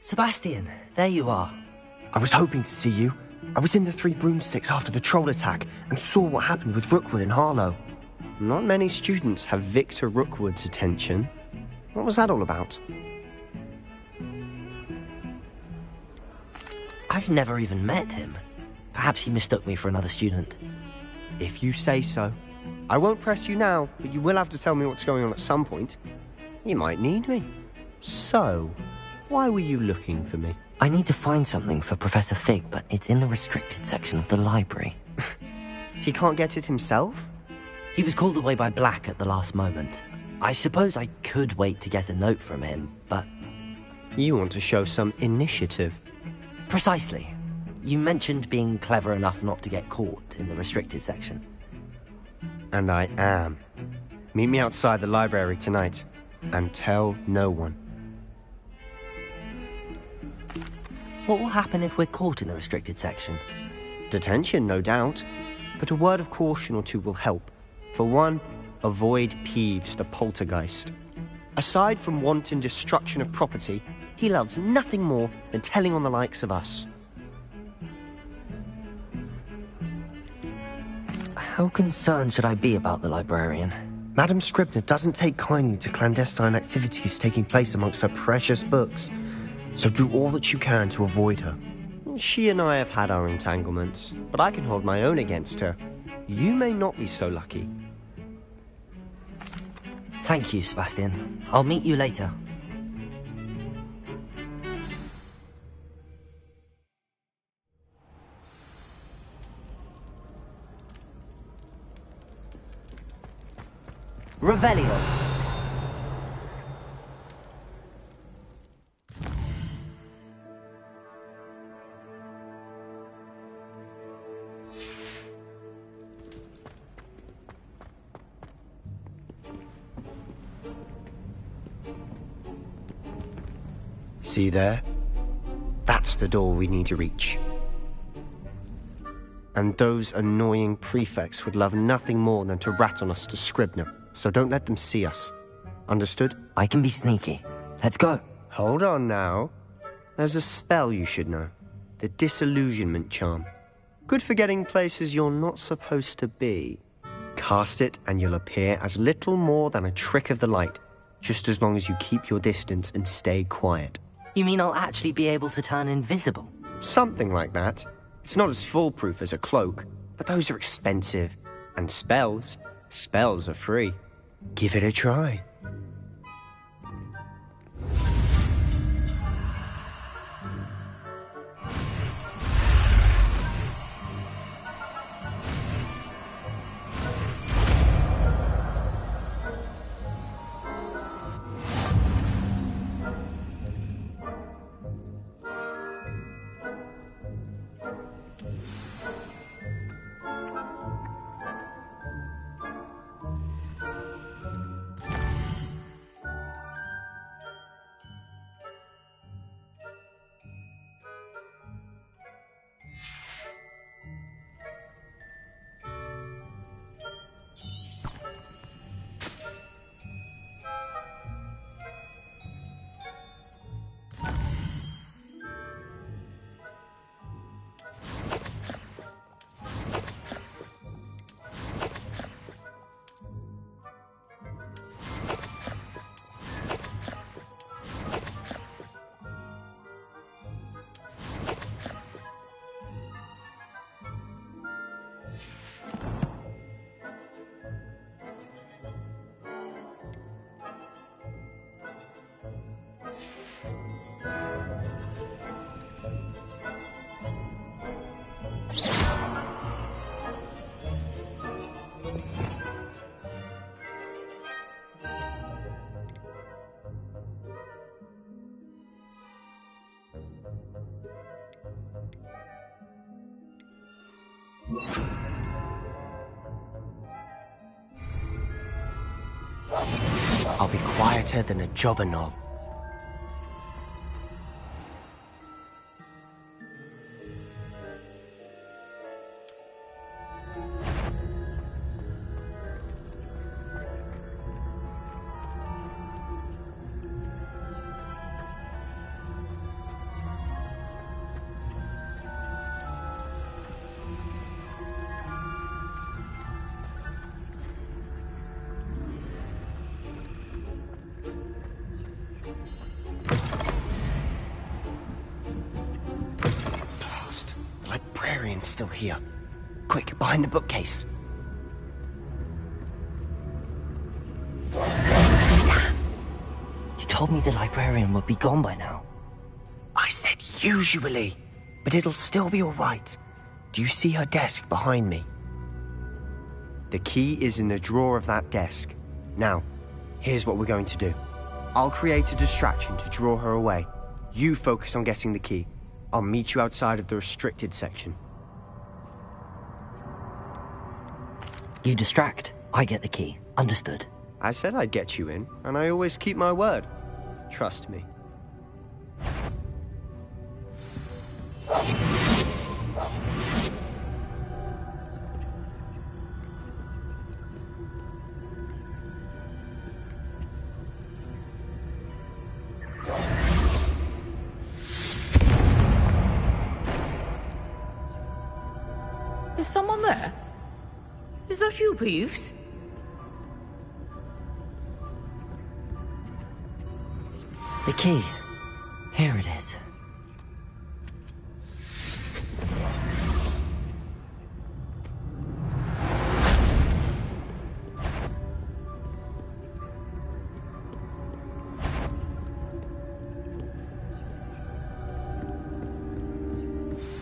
Sebastian, there you are. I was hoping to see you. I was in the Three Broomsticks after the troll attack and saw what happened with Rookwood and Harlow. Not many students have Victor Rookwood's attention. What was that all about? I've never even met him. Perhaps he mistook me for another student. If you say so. I won't press you now, but you will have to tell me what's going on at some point. You might need me. So, why were you looking for me? I need to find something for Professor Fig, but it's in the restricted section of the library. He can't get it himself? He was called away by Black at the last moment. I suppose I could wait to get a note from him, but... You want to show some initiative. Precisely. You mentioned being clever enough not to get caught in the restricted section. And I am. Meet me outside the library tonight, and tell no one. What will happen if we're caught in the restricted section? Detention, no doubt. But a word of caution or two will help. For one, avoid Peeves the poltergeist. Aside from wanton destruction of property, he loves nothing more than telling on the likes of us. How concerned should I be about the librarian? Madam Scribner doesn't take kindly to clandestine activities taking place amongst her precious books, so do all that you can to avoid her. She and I have had our entanglements, but I can hold my own against her. You may not be so lucky. Thank you, Sebastian. I'll meet you later. Revelio. See there? That's the door we need to reach. And those annoying prefects would love nothing more than to rat on us to Scribner, so don't let them see us. Understood? I can be sneaky. Let's go. Hold on now. There's a spell you should know. The Disillusionment Charm. Good for getting places you're not supposed to be. Cast it and you'll appear as little more than a trick of the light, just as long as you keep your distance and stay quiet. You mean I'll actually be able to turn invisible? Something like that. It's not as foolproof as a cloak, but those are expensive. And spells are free. Give it a try. I'll be quieter than a jobberknoll. librarian's still here. Quick, behind the bookcase. You told me the librarian would be gone by now. I said usually, but it'll still be all right. Do you see her desk behind me? The key is in the drawer of that desk. Now, here's what we're going to do. I'll create a distraction to draw her away. You focus on getting the key. I'll meet you outside of the restricted section. You distract, I get the key. Understood. I said I'd get you in, and I always keep my word. Trust me. Is someone there? Is that you, Peeves? The key. Here it is.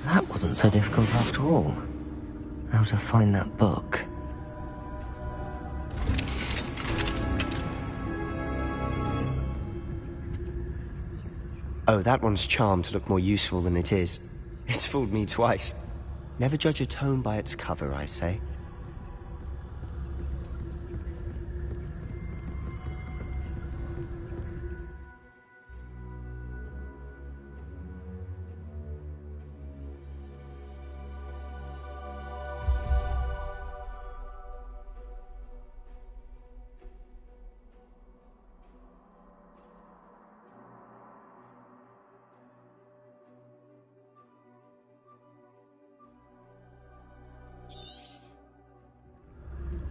That wasn't so difficult after all. How to find that book. Oh, that one's charmed to look more useful than it is. It's fooled me twice. Never judge a tome by its cover, I say.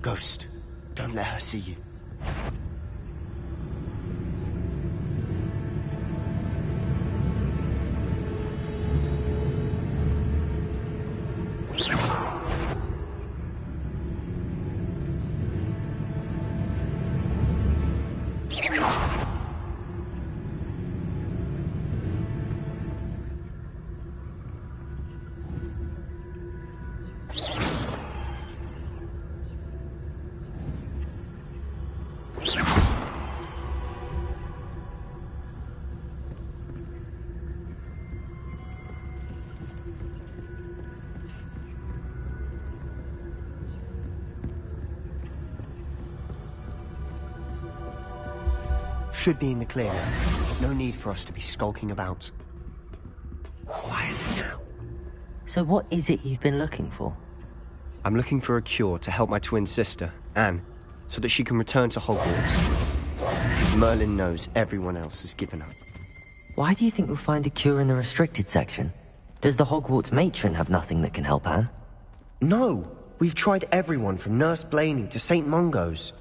Ghost, don't let her see you. Should be in the clear now. No need for us to be skulking about. Quietly now. So what is it you've been looking for? I'm looking for a cure to help my twin sister, Anne, so that she can return to Hogwarts. Because Merlin knows everyone else has given up. Why do you think we'll find a cure in the restricted section? Does the Hogwarts matron have nothing that can help Anne? No! We've tried everyone from Nurse Blaney to St. Mungo's.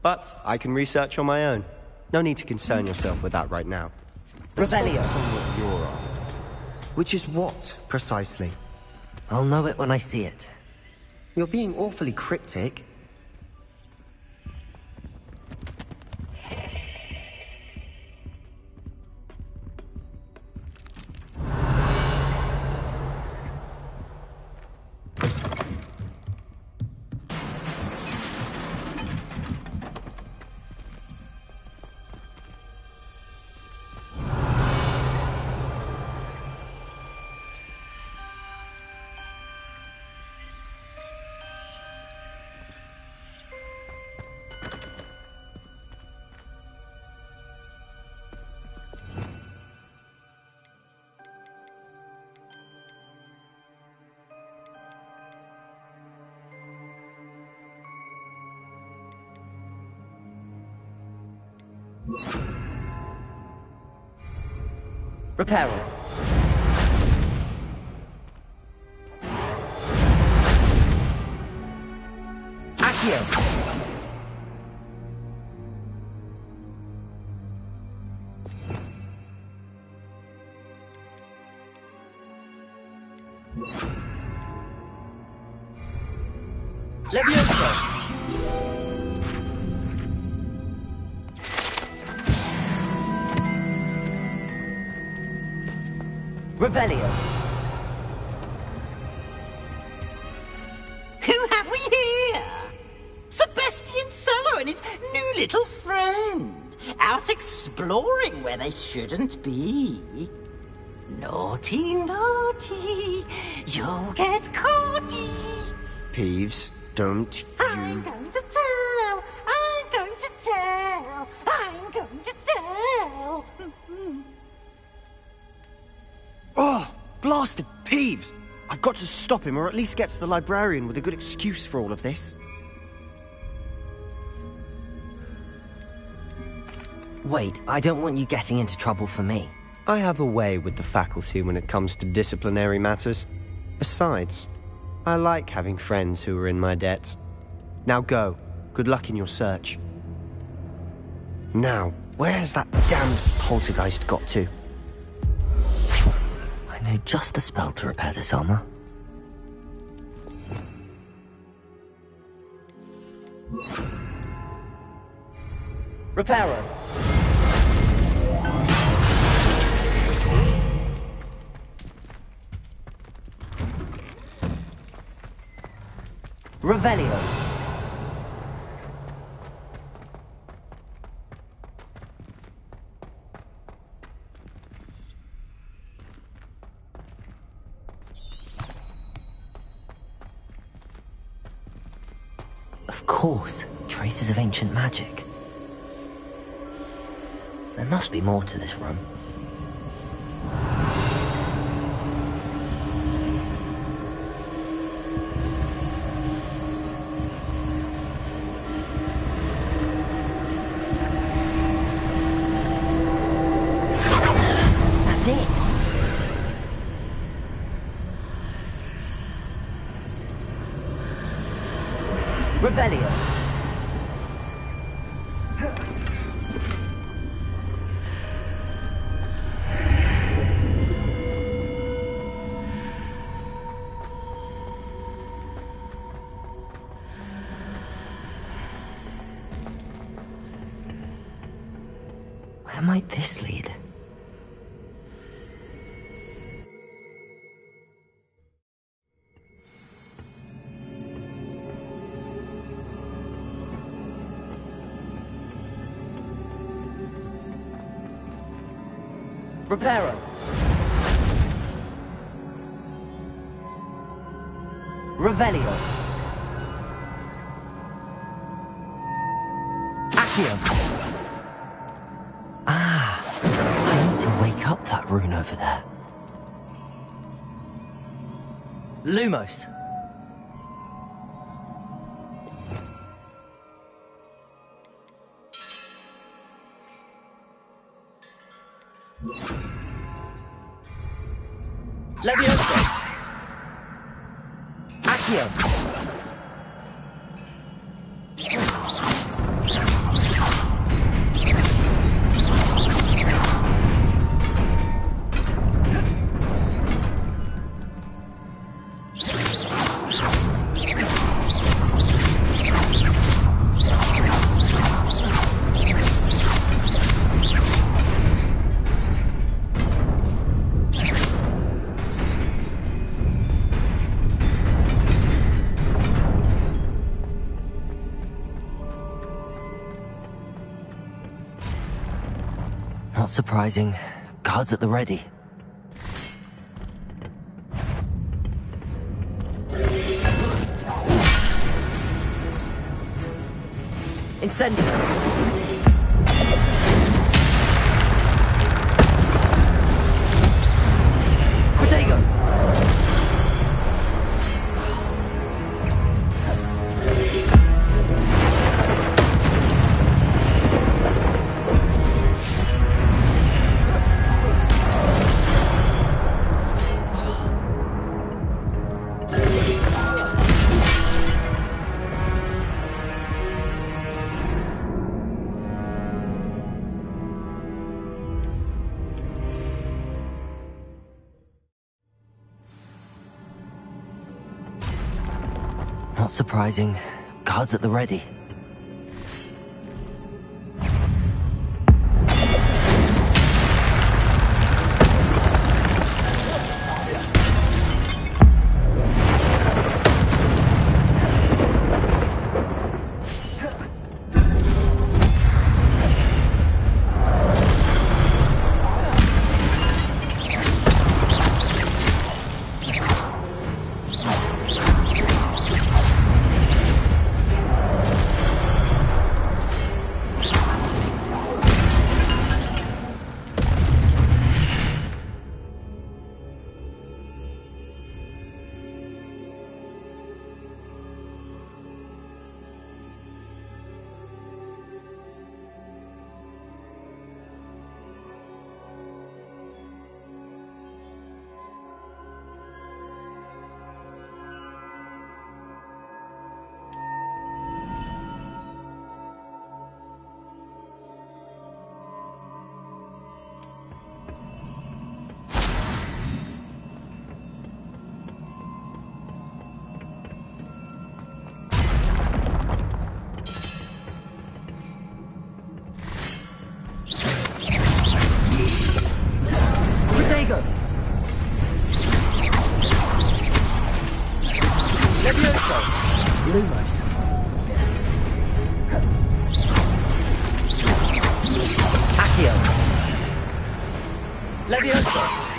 But I can research on my own. No need to concern yourself with that right now. Rebellion. What you're after. Which is what, precisely? I'll know it when I see it. You're being awfully cryptic. Reparo. Accio. Levioso! Revelio! Who have we here? Sebastian Solo and his new little friend, out exploring where they shouldn't be. Naughty, naughty, you'll get caughty. Peeves, don't I'm you... going to tell, I'm going to tell, I'm going to tell. Oh, blasted Peeves! I've got to stop him, or at least get to the librarian with a good excuse for all of this. Wait, I don't want you getting into trouble for me. I have a way with the faculty when it comes to disciplinary matters. Besides, I like having friends who are in my debt. Now go. Good luck in your search. Now, where's that damned poltergeist got to? I know just the spell to repair this armor. Reparo! Revelio! Of course, traces of ancient magic. There must be more to this room. That's it! Revelio! Where might this lead? Reparo! Revelio! Accio! Ah, I need to wake up that rune over there. Lumos! Levioso! Accio! Not surprising. Guards at the ready. Incendio! Protego! Not surprising. Guards at the ready. Lumos. Accio. Levioso.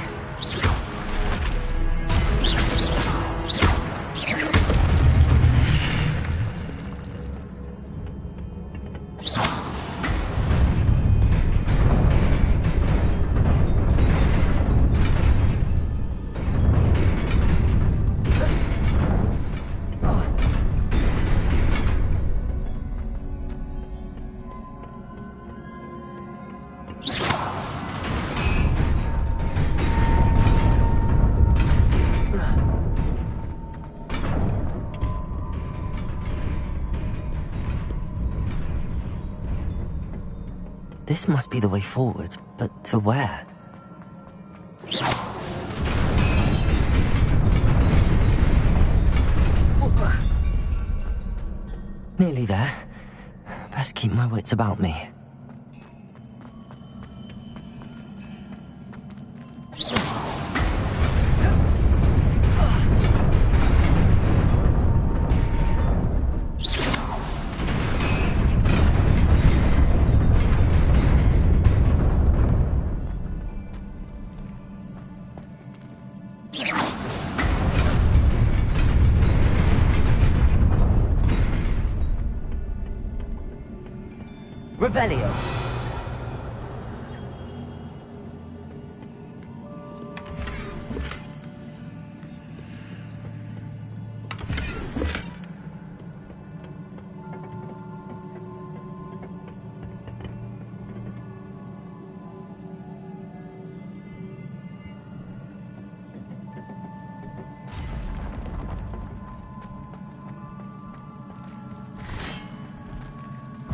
This must be the way forward, but to where? Nearly there. Best keep my wits about me. Revelio.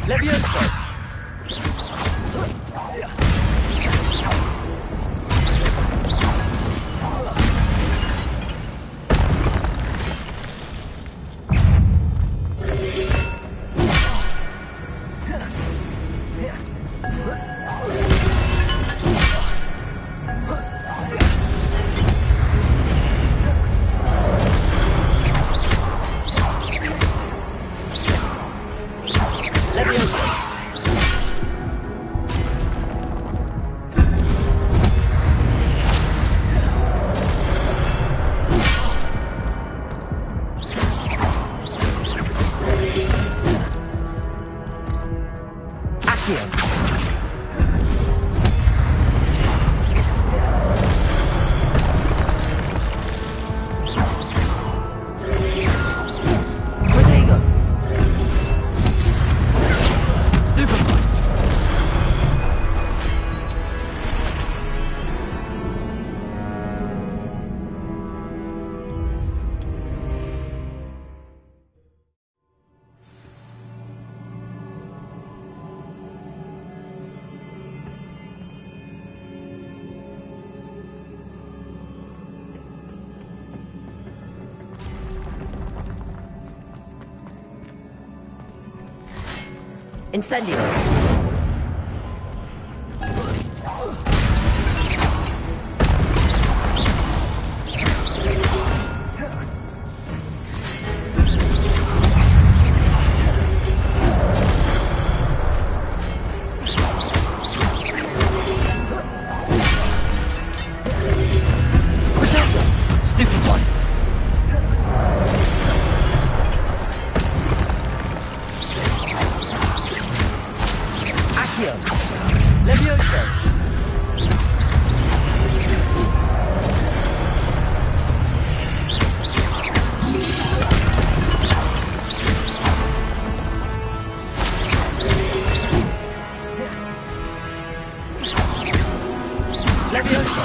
Levioso. Incendio! Stupid one! Accio! Levioso! Levioso!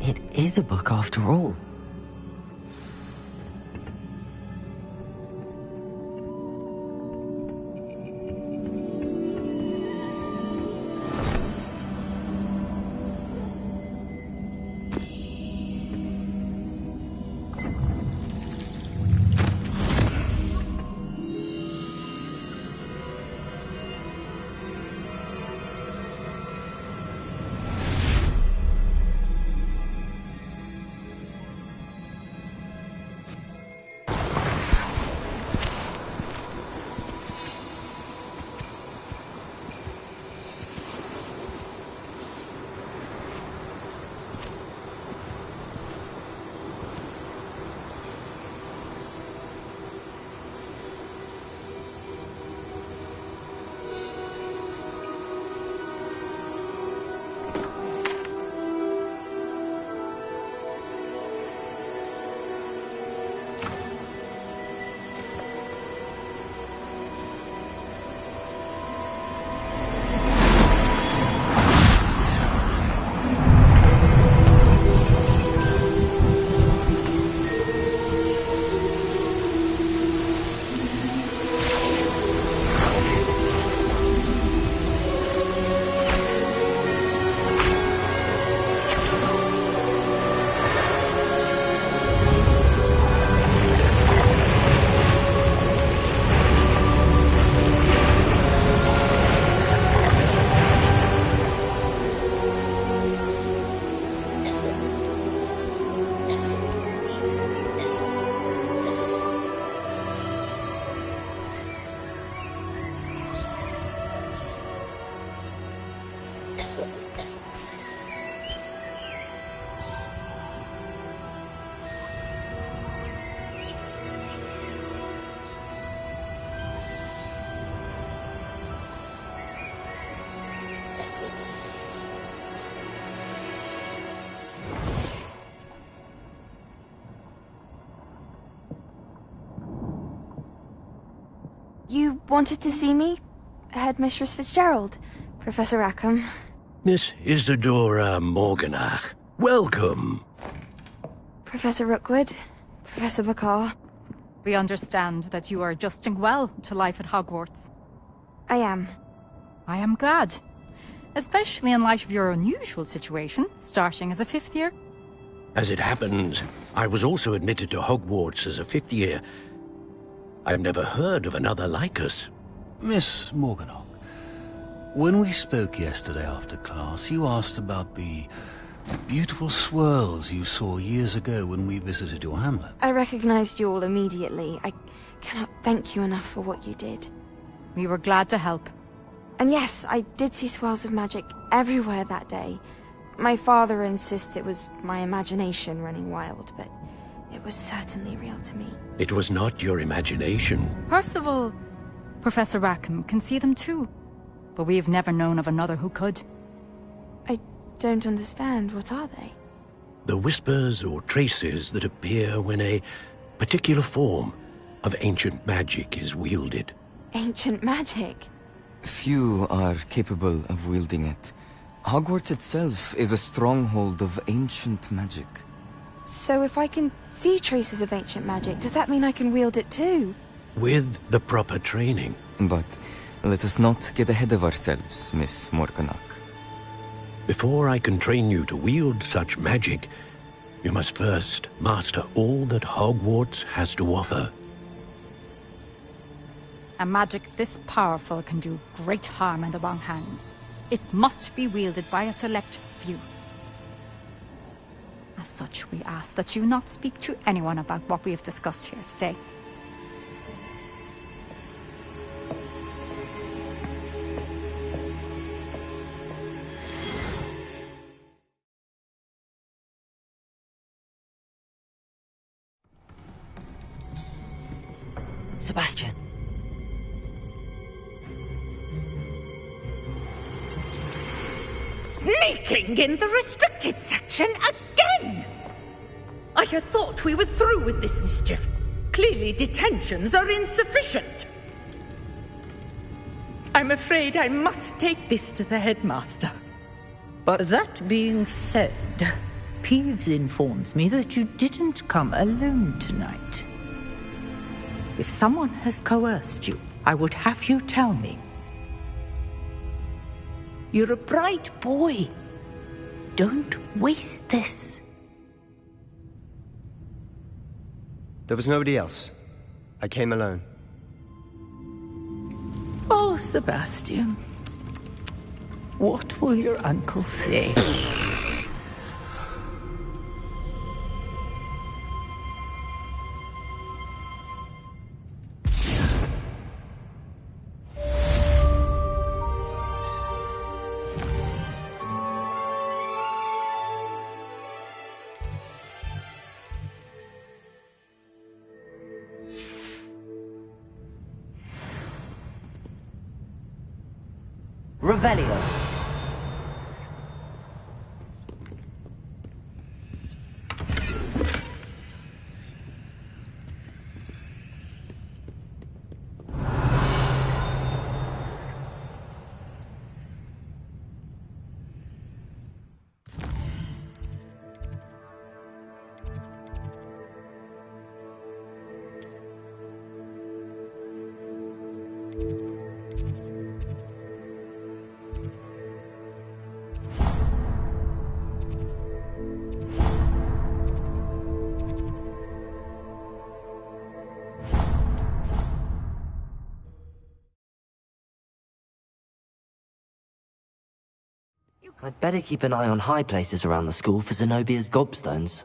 It is a book after all. You wanted to see me? Headmistress Fitzgerald, Professor Rackham. Miss Isadora Morganach, welcome. Professor Rookwood, Professor Bakar. We understand that you are adjusting well to life at Hogwarts. I am. I am glad. Especially in light of your unusual situation, starting as a fifth year. As it happens, I was also admitted to Hogwarts as a fifth year. I've never heard of another like us. Miss Morganach, when we spoke yesterday after class, you asked about the beautiful swirls you saw years ago when we visited your hamlet. I recognized you all immediately. I cannot thank you enough for what you did. We were glad to help. And yes, I did see swirls of magic everywhere that day. My father insists it was my imagination running wild, but it was certainly real to me. It was not your imagination. Percival, Professor Rackham can see them too. But we have never known of another who could. I don't understand. What are they? The whispers or traces that appear when a particular form of ancient magic is wielded. Ancient magic? Few are capable of wielding it. Hogwarts itself is a stronghold of ancient magic. So if I can see traces of ancient magic, does that mean I can wield it too? With the proper training. But let us not get ahead of ourselves, Miss Morganach. Before I can train you to wield such magic, you must first master all that Hogwarts has to offer. A magic this powerful can do great harm in the wrong hands. It must be wielded by a select few. As such, we ask that you not speak to anyone about what we have discussed here today. Sebastian. Sneaking in the restricted section again! I had thought we were through with this mischief. Clearly detentions are insufficient. I'm afraid I must take this to the headmaster. But that being said, Peeves informs me that you didn't come alone tonight. If someone has coerced you, I would have you tell me. You're a bright boy. Don't waste this. There was nobody else. I came alone. Oh, Sebastian. What will your uncle say? Revelio. I'd better keep an eye on high places around the school for Zenobia's gobstones.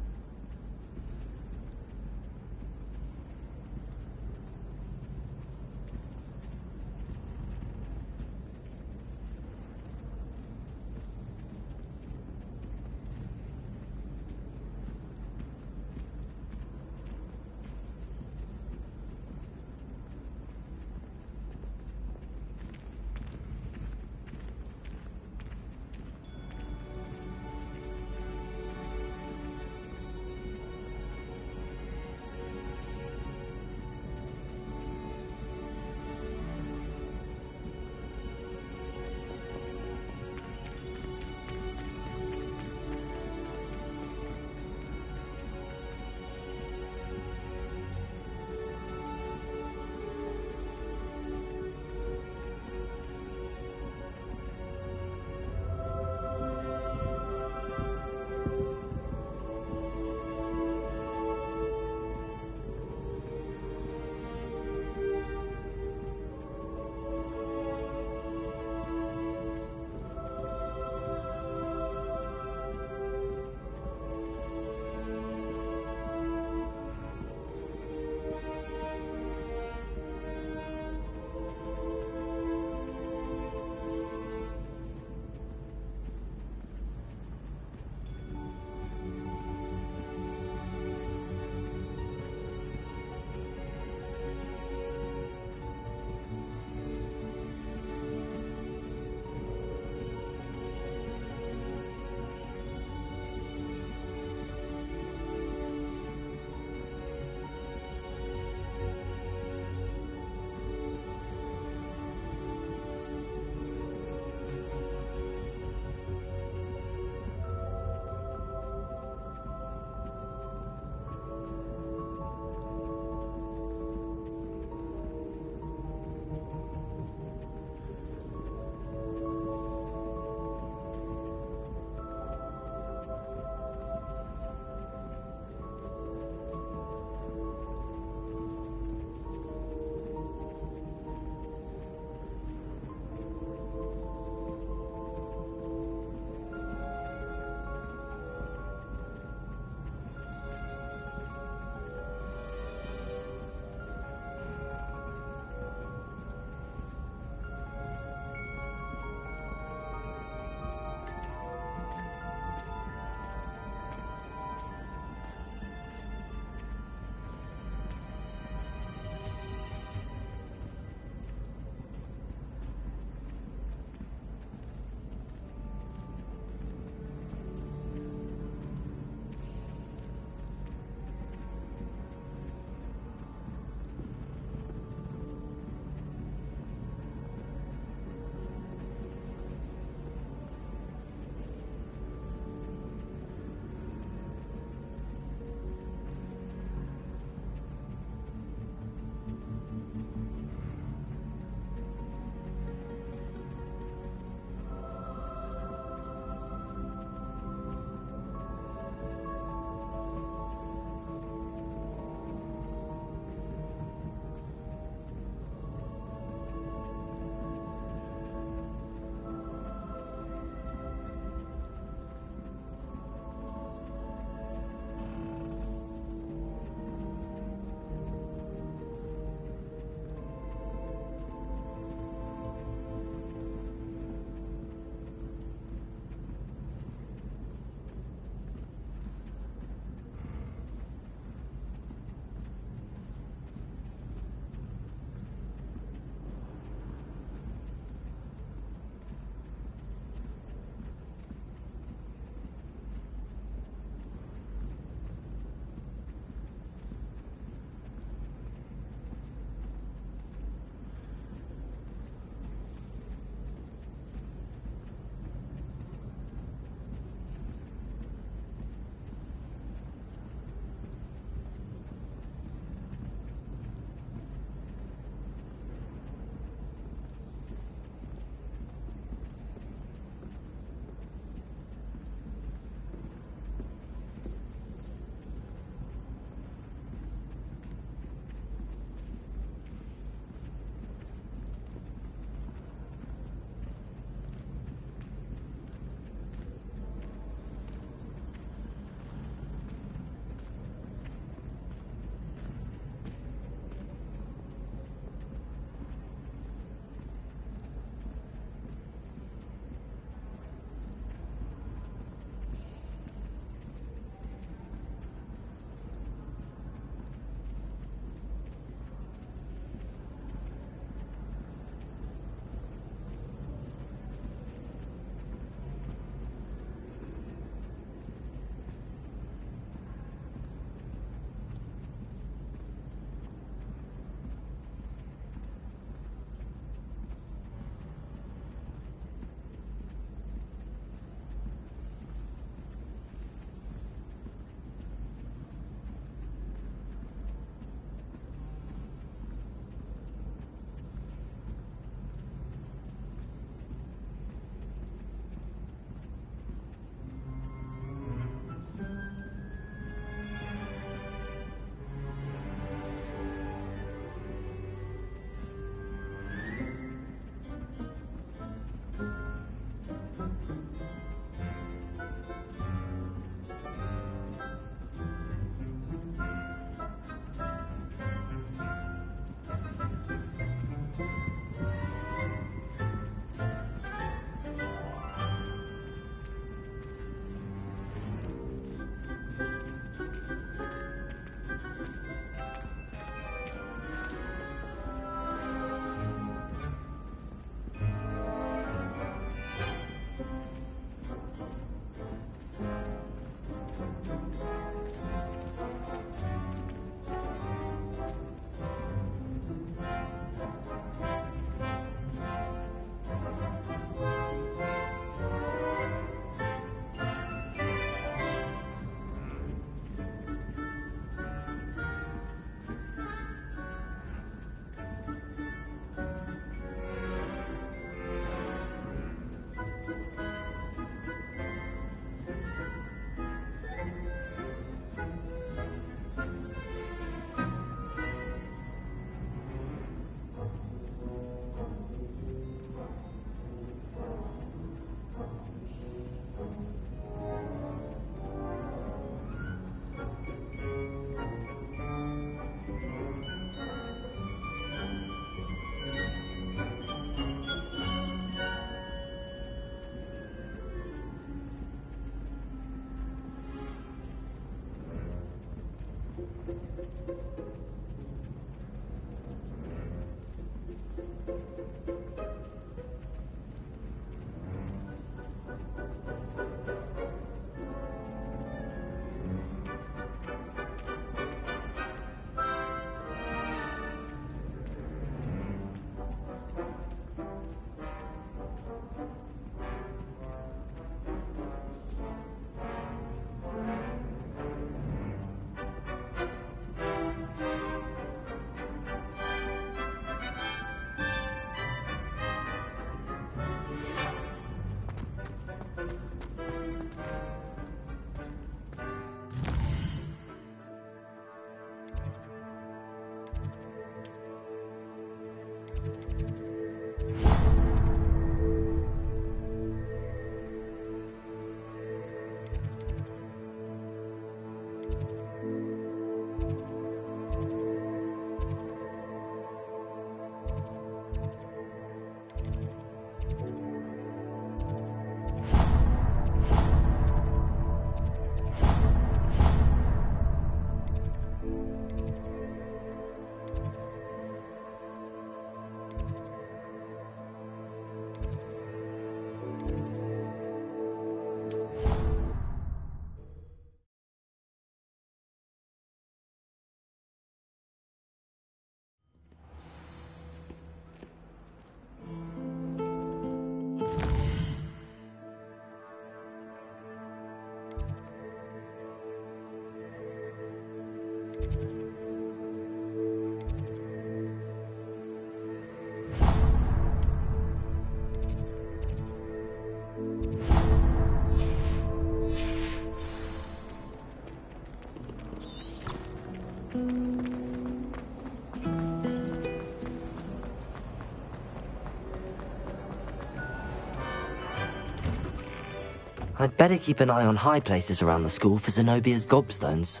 I'd better keep an eye on high places around the school for Zenobia's gobstones.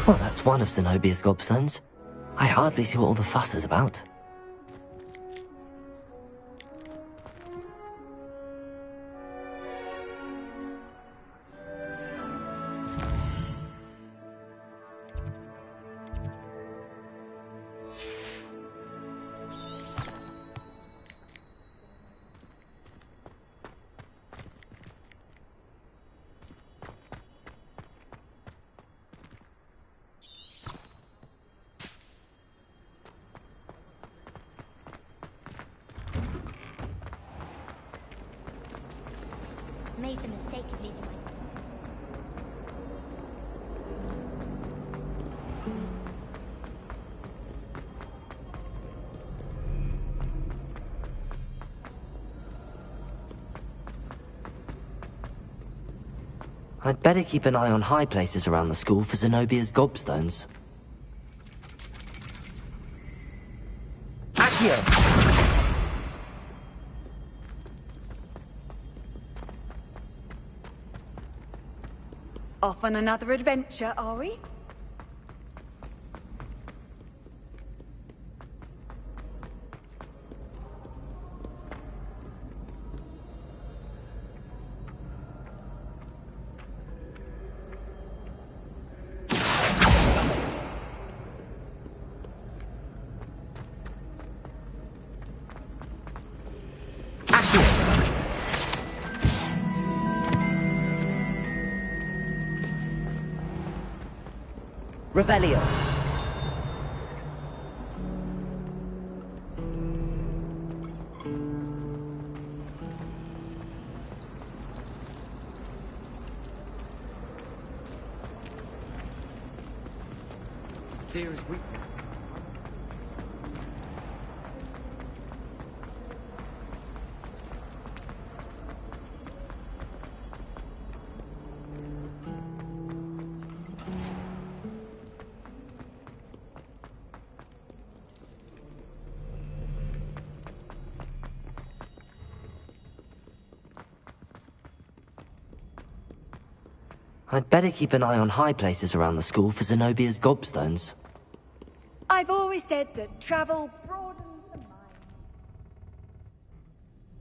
Well, that's one of Zenobia's gobstones. I hardly see what all the fuss is about. Made the mistake of leaving my... I'd better keep an eye on high places around the school for Zenobia's gobstones. Off on another adventure, are we? Revelio. There is weakness. I'd better keep an eye on high places around the school for Zenobia's gobstones. I've always said that travel broadens the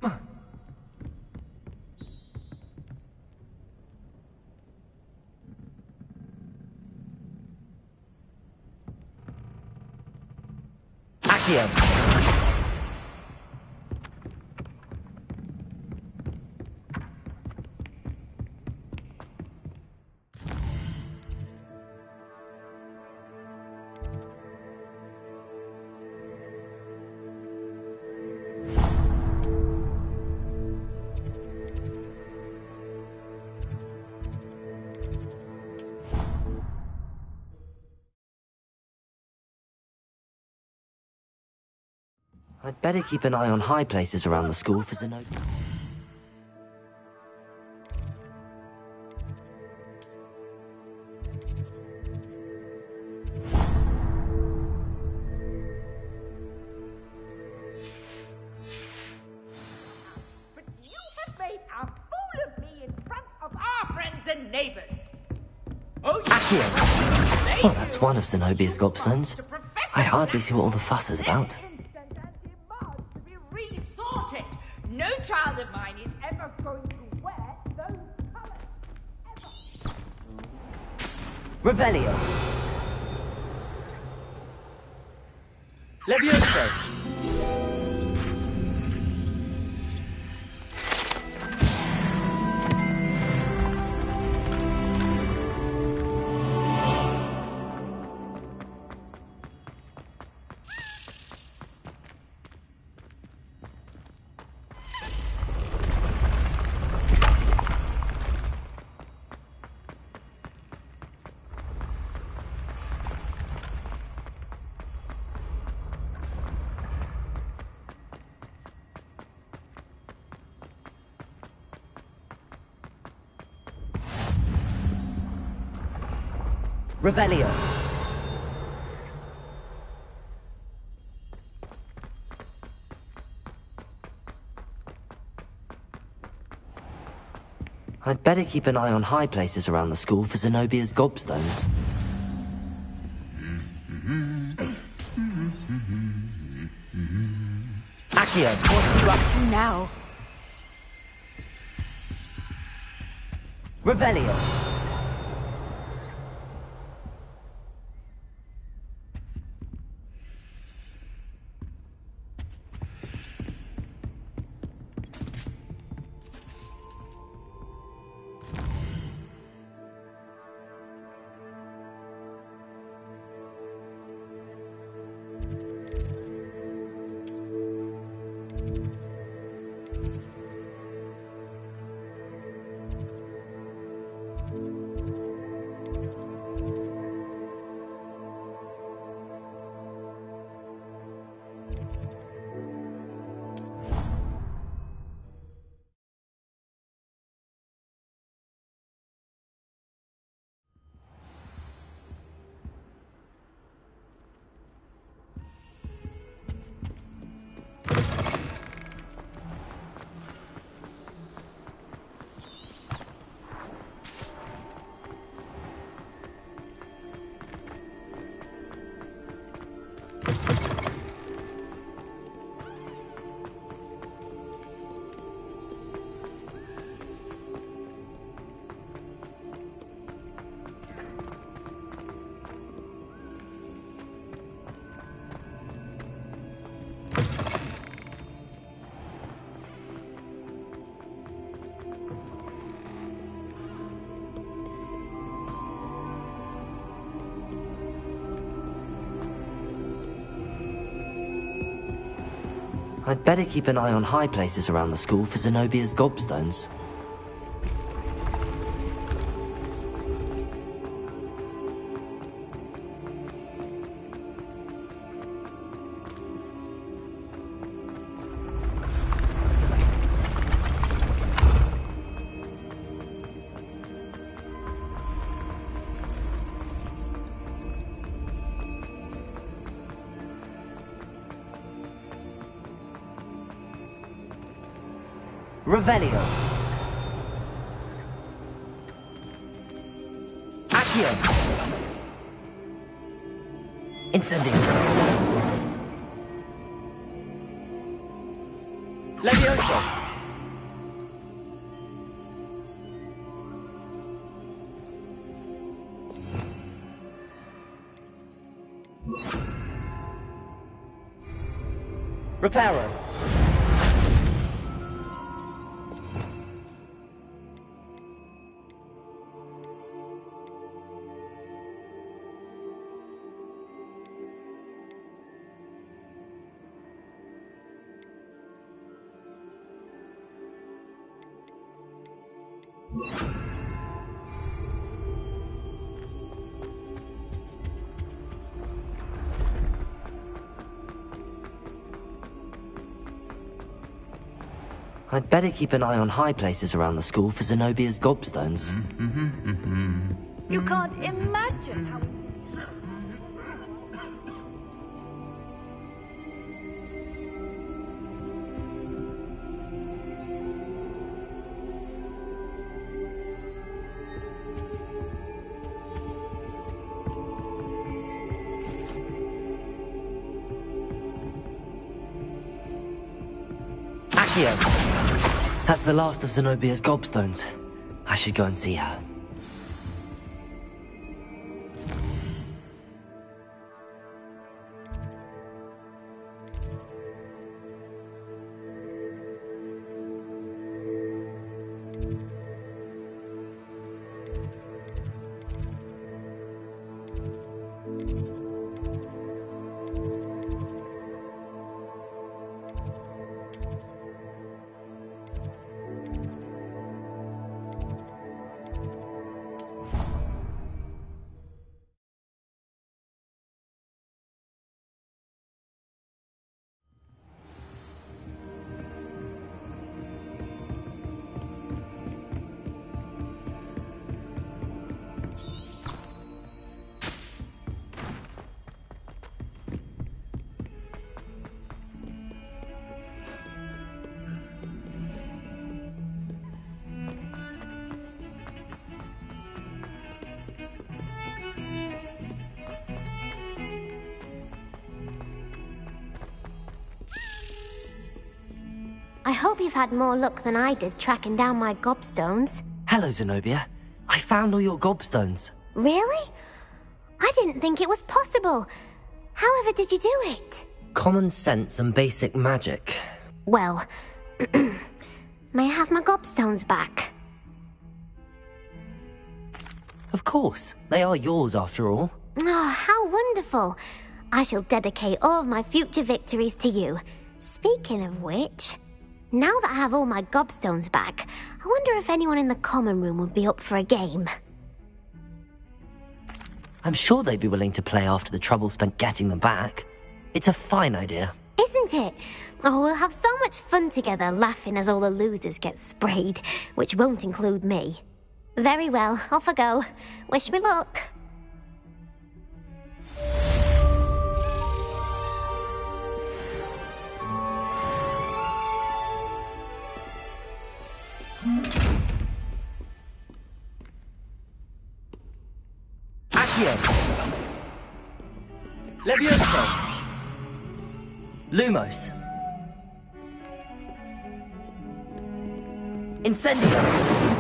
mind. Accio! I'd better keep an eye on high places around the school for Zenobia. But you have made a fool of me in front of our friends and neighbors. Oh, Accio! Oh, that's one of Zenobia's gobstones. I hardly see what all the fuss is about. No child of mine is ever going to wear those colors. Ever. Revelio! Levioso! Revelio. I'd better keep an eye on high places around the school for Zenobia's gobstones. Accio, What are you up to now? Revelio. I'd better keep an eye on high places around the school for Zenobia's gobstones. Revelio. Accio! Incendio! Levioso! Reparo! I'd better keep an eye on high places around the school for Zenobia's gobstones. You can't imagine how... Accio! That's the last of Zenobia's gobstones. I should go and see her. I hope you've had more luck than I did tracking down my gobstones. Hello, Zenobia. I found all your gobstones. Really? I didn't think it was possible. However did you do it? Common sense and basic magic. Well, may I have my gobstones back? Of course. They are yours after all. Oh, how wonderful. I shall dedicate all of my future victories to you. Speaking of which, now that I have all my gobstones back, I wonder if anyone in the common room would be up for a game. I'm sure they'd be willing to play after the trouble spent getting them back. It's a fine idea. Isn't it? Oh, we'll have so much fun together laughing as all the losers get sprayed, which won't include me. Very well, off I go. Wish me luck. Accio! Levioso! Lumos! Incendio!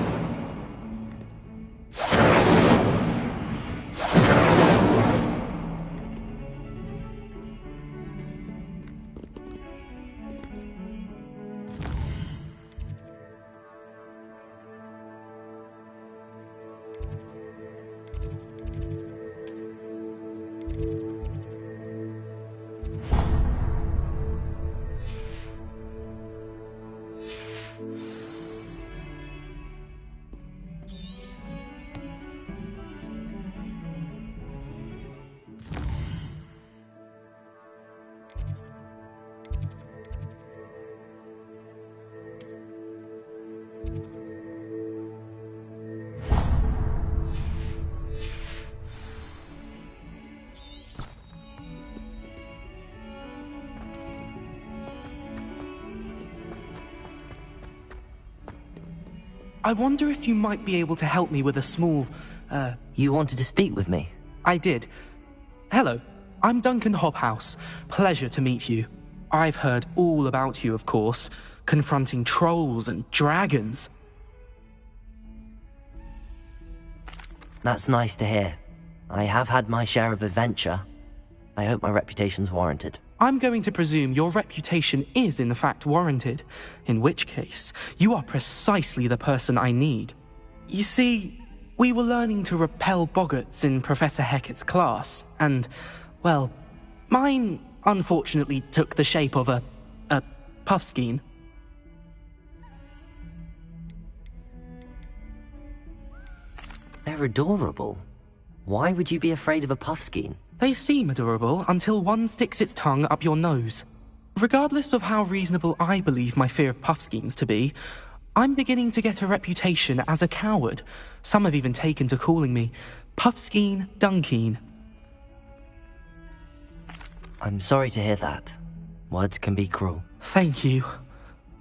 I wonder if you might be able to help me with a small You wanted to speak with me? I did. Hello, I'm Duncan Hobhouse. Pleasure to meet you. I've heard all about you, of course, confronting trolls and dragons. That's nice to hear. I have had my share of adventure. I hope my reputation's warranted. I'm going to presume your reputation is in fact warranted, in which case, you are precisely the person I need. You see, we were learning to repel boggarts in Professor Hecat's class, and, well, mine unfortunately took the shape of a puffskein. They're adorable. Why would you be afraid of a puffskein? They seem adorable until one sticks its tongue up your nose. Regardless of how reasonable I believe my fear of puffskeins to be, I'm beginning to get a reputation as a coward. Some have even taken to calling me Puffskein Dunkeen. I'm sorry to hear that. Words can be cruel. Thank you.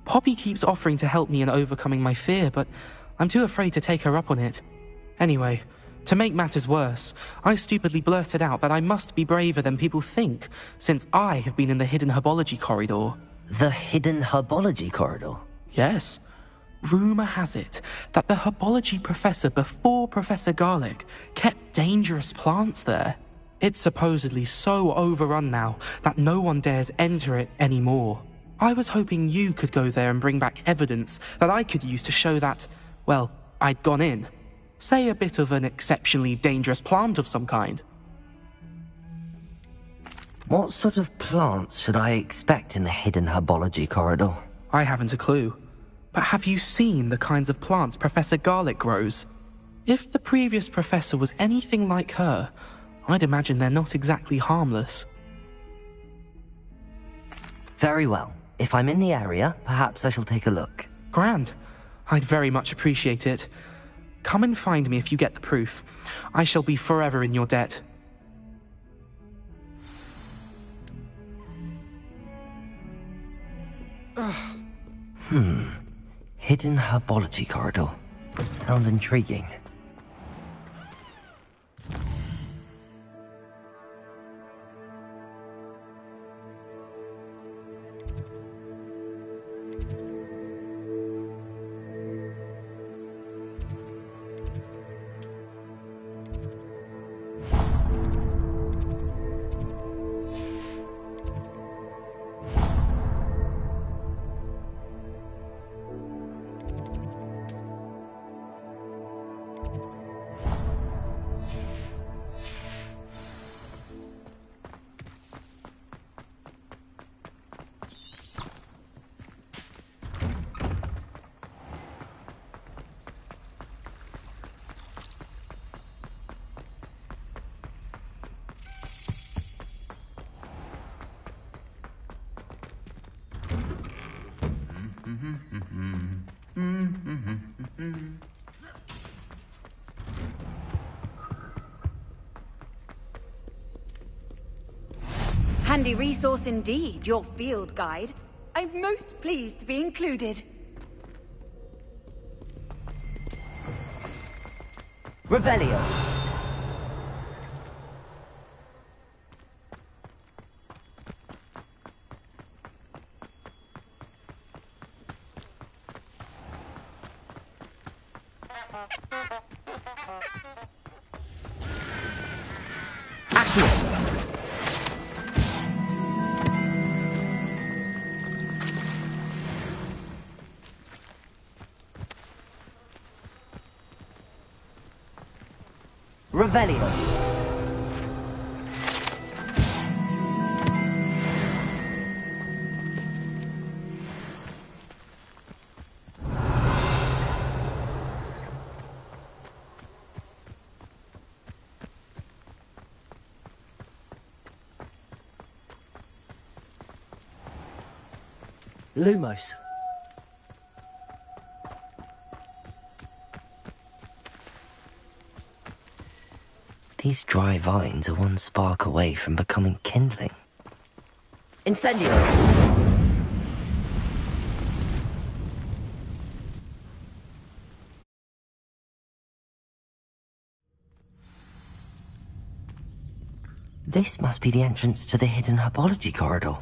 Poppy keeps offering to help me in overcoming my fear, but I'm too afraid to take her up on it. Anyway, to make matters worse, I stupidly blurted out that I must be braver than people think, since I have been in the hidden herbology corridor. The hidden herbology corridor? Yes. Rumour has it that the herbology professor before Professor Garlic kept dangerous plants there. It's supposedly so overrun now that no one dares enter it anymore. I was hoping you could go there and bring back evidence that I could use to show that, well, I'd gone in. Say a bit of an exceptionally dangerous plant of some kind. What sort of plants should I expect in the hidden herbology corridor? I haven't a clue. But have you seen the kinds of plants Professor Garlic grows? If the previous professor was anything like her, I'd imagine they're not exactly harmless. Very well. If I'm in the area, perhaps I shall take a look. Grand. I'd very much appreciate it. Come and find me if you get the proof. I shall be forever in your debt. Hidden herbology corridor. Sounds intriguing. Handy resource indeed, your field guide. I'm most pleased to be included. Revelio. Revelio. Lumos. These dry vines are one spark away from becoming kindling. Incendio! This must be the entrance to the hidden herbology corridor.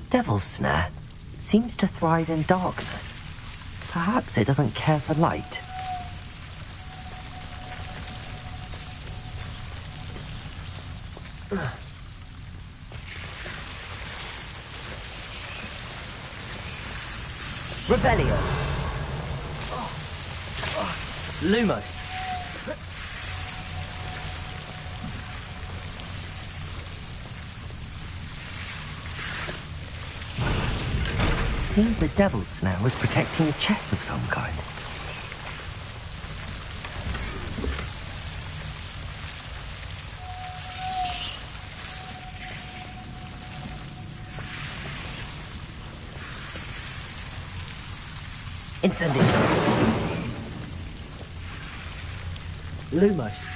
Devil's Snare seems to thrive in darkness. Perhaps it doesn't care for light. Revelio. Lumos. Seems the Devil's Snare was protecting a chest of some kind. Incendio. Lumos.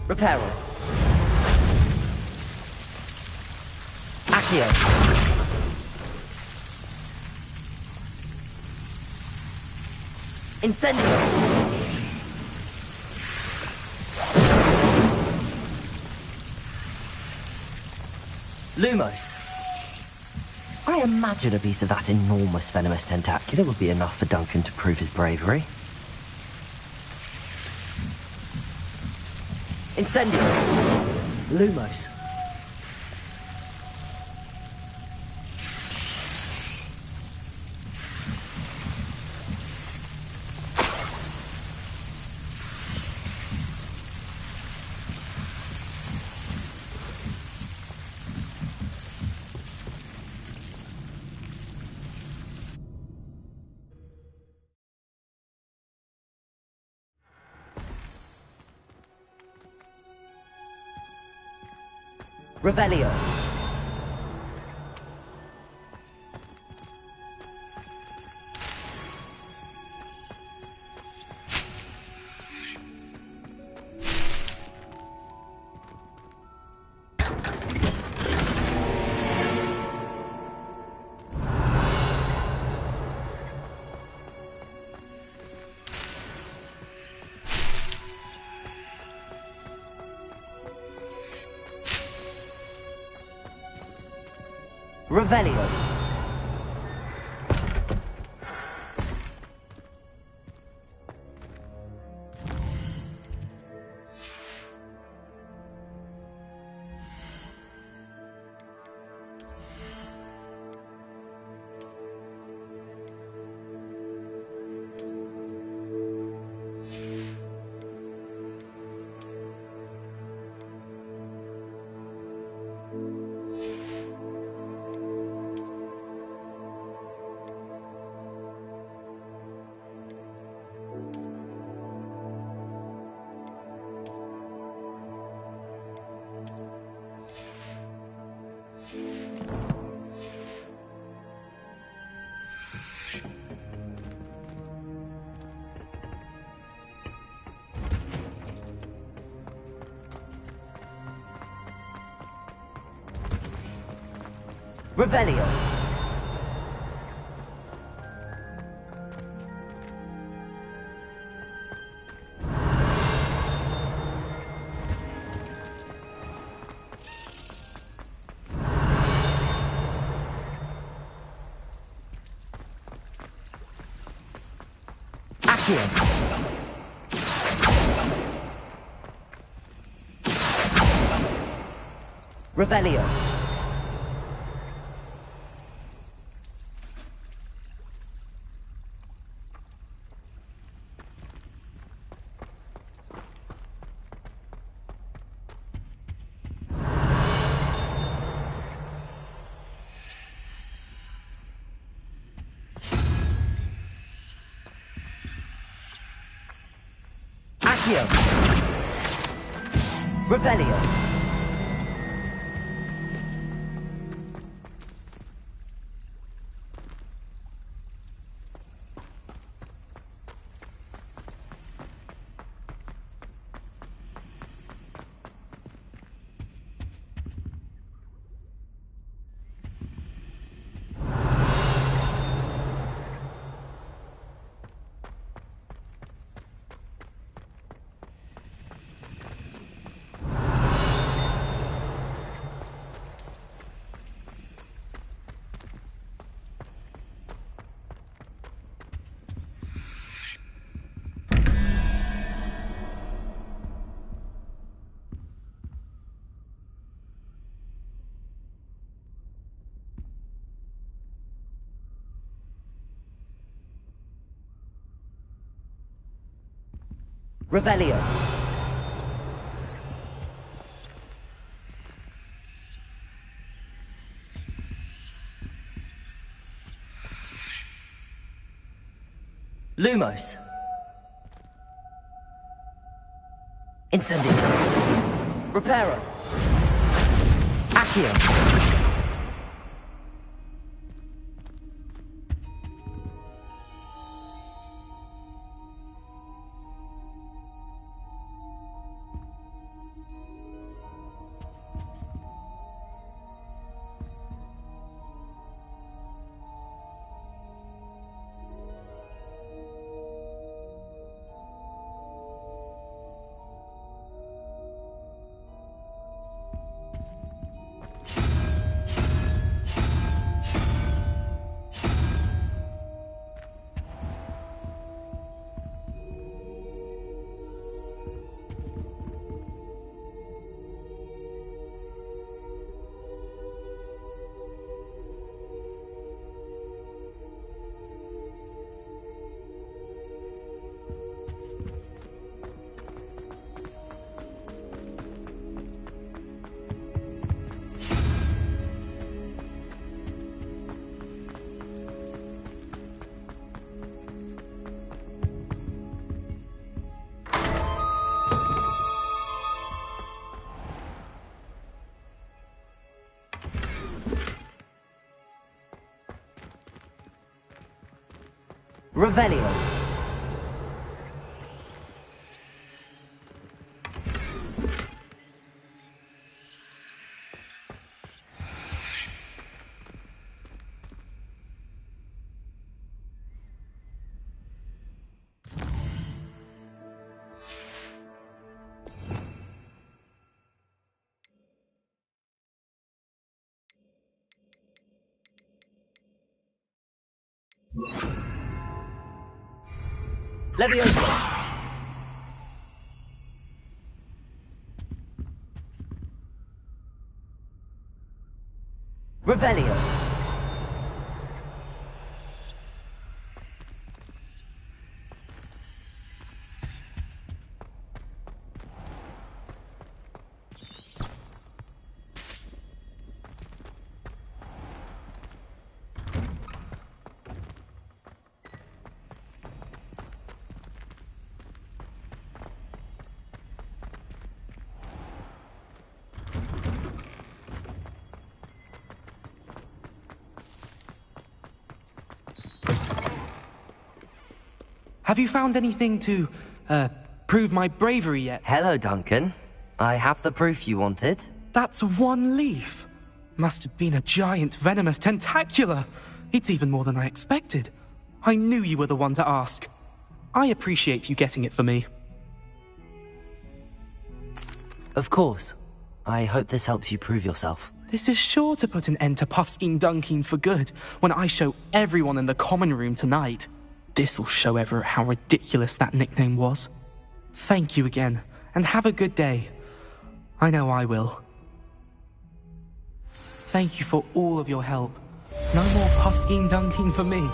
Reparo. Accio. Incendio. Lumos. I imagine a piece of that enormous venomous tentacula would be enough for Duncan to prove his bravery. Incendio. Lumos. Revelio. Revelio. Revelio. Accio. Revelio. Accio. Revelio. Revelio. Lumos. Incendio. Reparo. Accio. Revelio. Leviosa. Revelio. Have you found anything to, prove my bravery yet? Hello, Duncan. I have the proof you wanted. That's one leaf. Must have been a giant venomous tentacula. It's even more than I expected. I knew you were the one to ask. I appreciate you getting it for me. Of course. I hope this helps you prove yourself. This is sure to put an end to Puffskein Dunkeen for good when I show everyone in the common room tonight. This'll show Everett how ridiculous that nickname was. Thank you again, and have a good day. I know I will. Thank you for all of your help. No more Puffskein Dunkeen for me.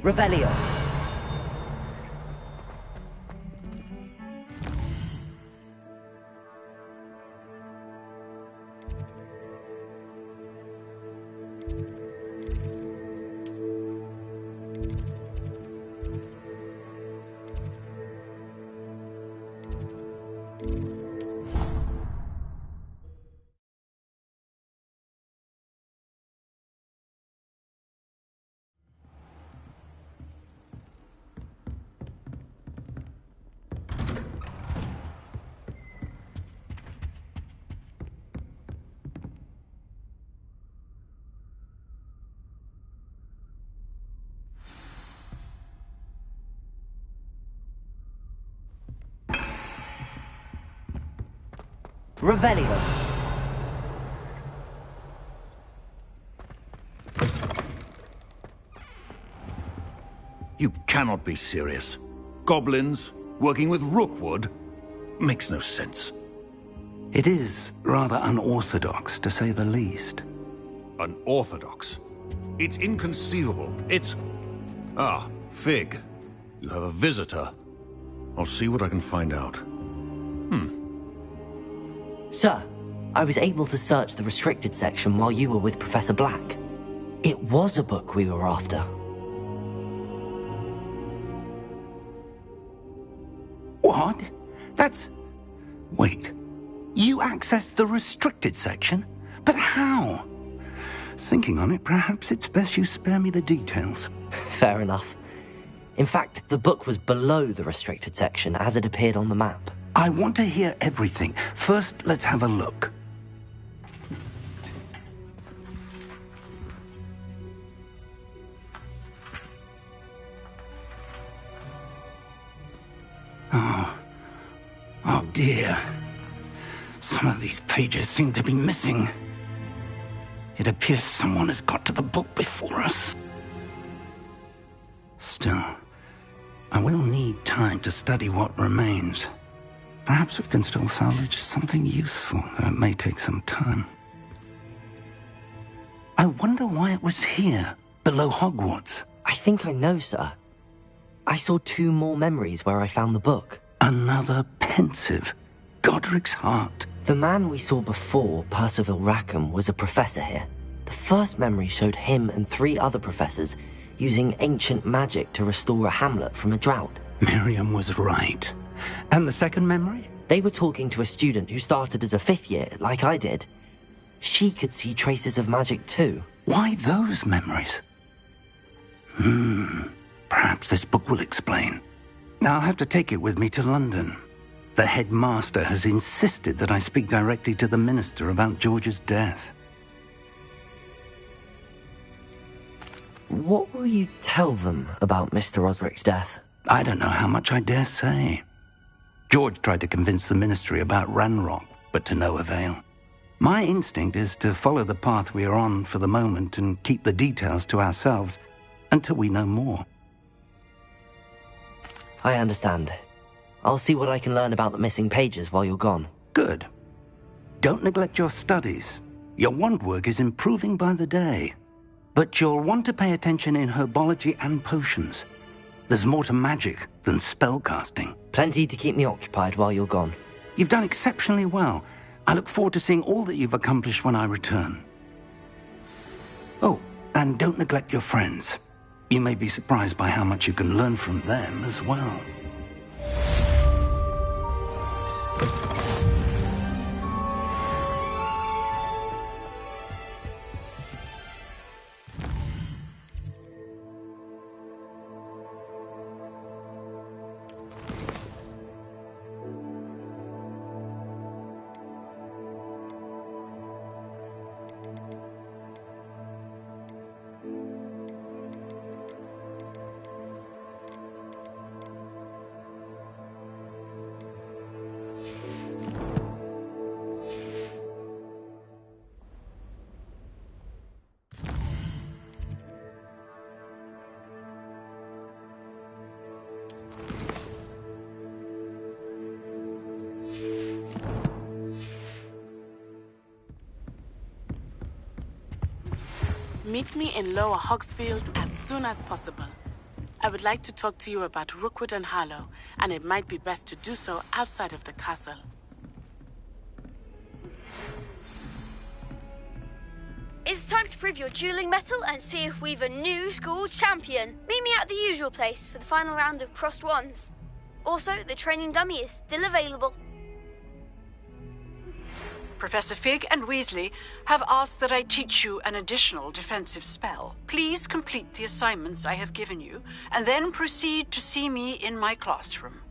Revelio. Revelio. You cannot be serious. Goblins working with Rookwood? Makes no sense. It is rather unorthodox, to say the least. Unorthodox? It's inconceivable. It's... Ah, Fig. You have a visitor. I'll see what I can find out. Sir, I was able to search the restricted section while you were with Professor Black. It was a book we were after. What? That's... Wait. You accessed the restricted section? But how? Thinking on it, perhaps it's best you spare me the details. Fair enough. In fact, the book was below the restricted section as it appeared on the map. I want to hear everything. First, let's have a look. Oh dear. Some of these pages seem to be missing. It appears someone has got to the book before us. Still, I will need time to study what remains. Perhaps we can still salvage something useful, though it may take some time. I wonder why it was here, below Hogwarts. I think I know, sir. I saw 2 more memories where I found the book. Another pensive. Godric's heart. The man we saw before, Percival Rackham, was a professor here. The first memory showed him and 3 other professors using ancient magic to restore a hamlet from a drought. Miriam was right. And the second memory? They were talking to a student who started as a 5th year, like I did. She could see traces of magic too. Why those memories? Perhaps this book will explain. I'll have to take it with me to London. The headmaster has insisted that I speak directly to the minister about George's death. What will you tell them about Mr. Osric's death? I don't know how much I dare say. George tried to convince the ministry about Ranrock, but to no avail. My instinct is to follow the path we are on for the moment and keep the details to ourselves until we know more. I understand. I'll see what I can learn about the missing pages while you're gone. Good. Don't neglect your studies. Your wand work is improving by the day. But you'll want to pay attention in herbology and potions. There's more to magic than spellcasting. Plenty to keep me occupied while you're gone. You've done exceptionally well. I look forward to seeing all that you've accomplished when I return. Oh, and don't neglect your friends. You may be surprised by how much you can learn from them as well. Meet me in Lower Hogsfield as soon as possible. I would like to talk to you about Rookwood and Harlow, and it might be best to do so outside of the castle. It's time to prove your dueling mettle and see if we've a new school champion. Meet me at the usual place for the final round of crossed wands. Also, the training dummy is still available. Professor Fig and Weasley have asked that I teach you an additional defensive spell. Please complete the assignments I have given you, and then proceed to see me in my classroom.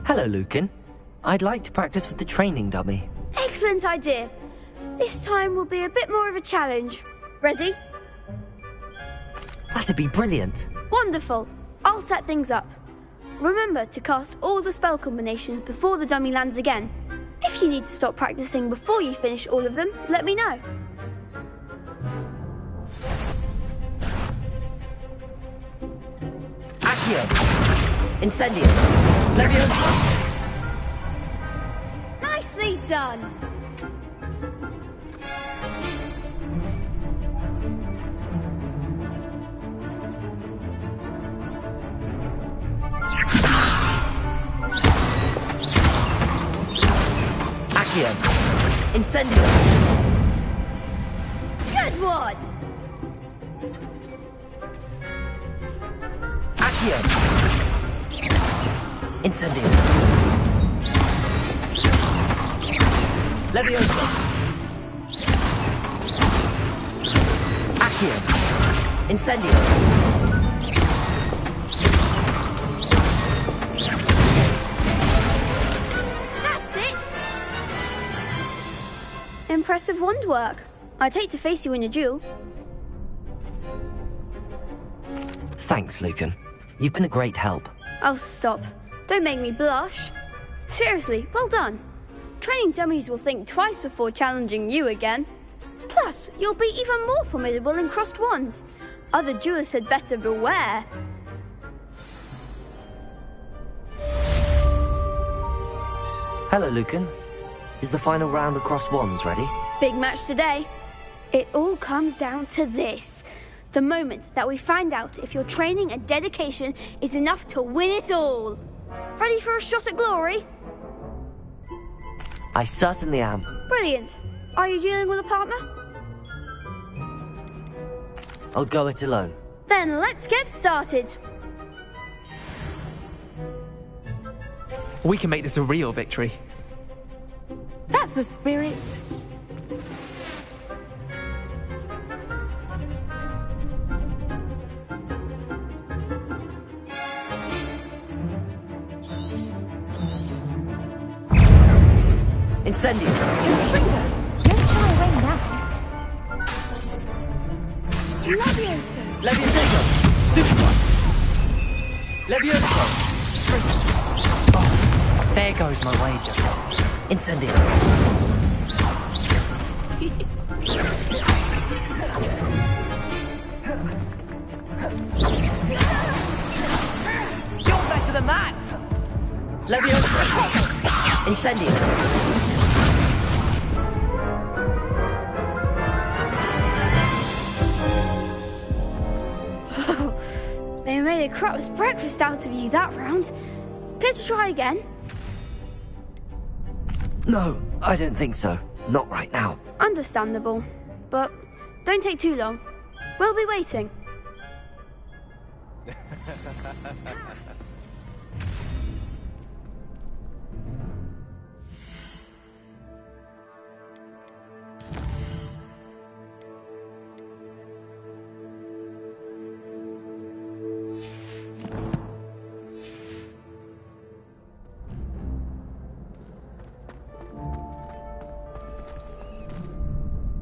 Hello, Lucan. I'd like to practice with the training dummy. Excellent idea. This time will be a bit more of a challenge. Ready? That'd be brilliant. Wonderful. I'll set things up. Remember to cast all the spell combinations before the dummy lands again. If you need to stop practicing before you finish all of them, let me know. Accio! Incendio! Leviosa! Nicely done! Accio! Incendio! Good one! Accio! Incendio! Leviosa! Accio! Incendio! That's it! Impressive wand work. I'd hate to face you in a duel. Thanks, Lucan. You've been a great help. Oh, stop. Don't make me blush. Seriously, well done. Training dummies will think twice before challenging you again. Plus, you'll be even more formidable in crossed wands. Other duelists had better beware. Hello, Lucan. Is the final round of cross wands ready? Big match today. It all comes down to this. The moment that we find out if your training and dedication is enough to win it all. Ready for a shot at glory? I certainly am. Brilliant. Are you dealing with a partner? I'll go it alone. Then let's get started. We can make this a real victory. That's the spirit. Incendio! Don't shy away now. Leviosa! Leviosa! Stupid one! Leviosa! Oh, there goes my wager. Incendio! You're better than that! Leviosa! Incendio! They made a crap's breakfast out of you that round. Care to try again? No, I don't think so. Not right now. Understandable. But don't take too long. We'll be waiting.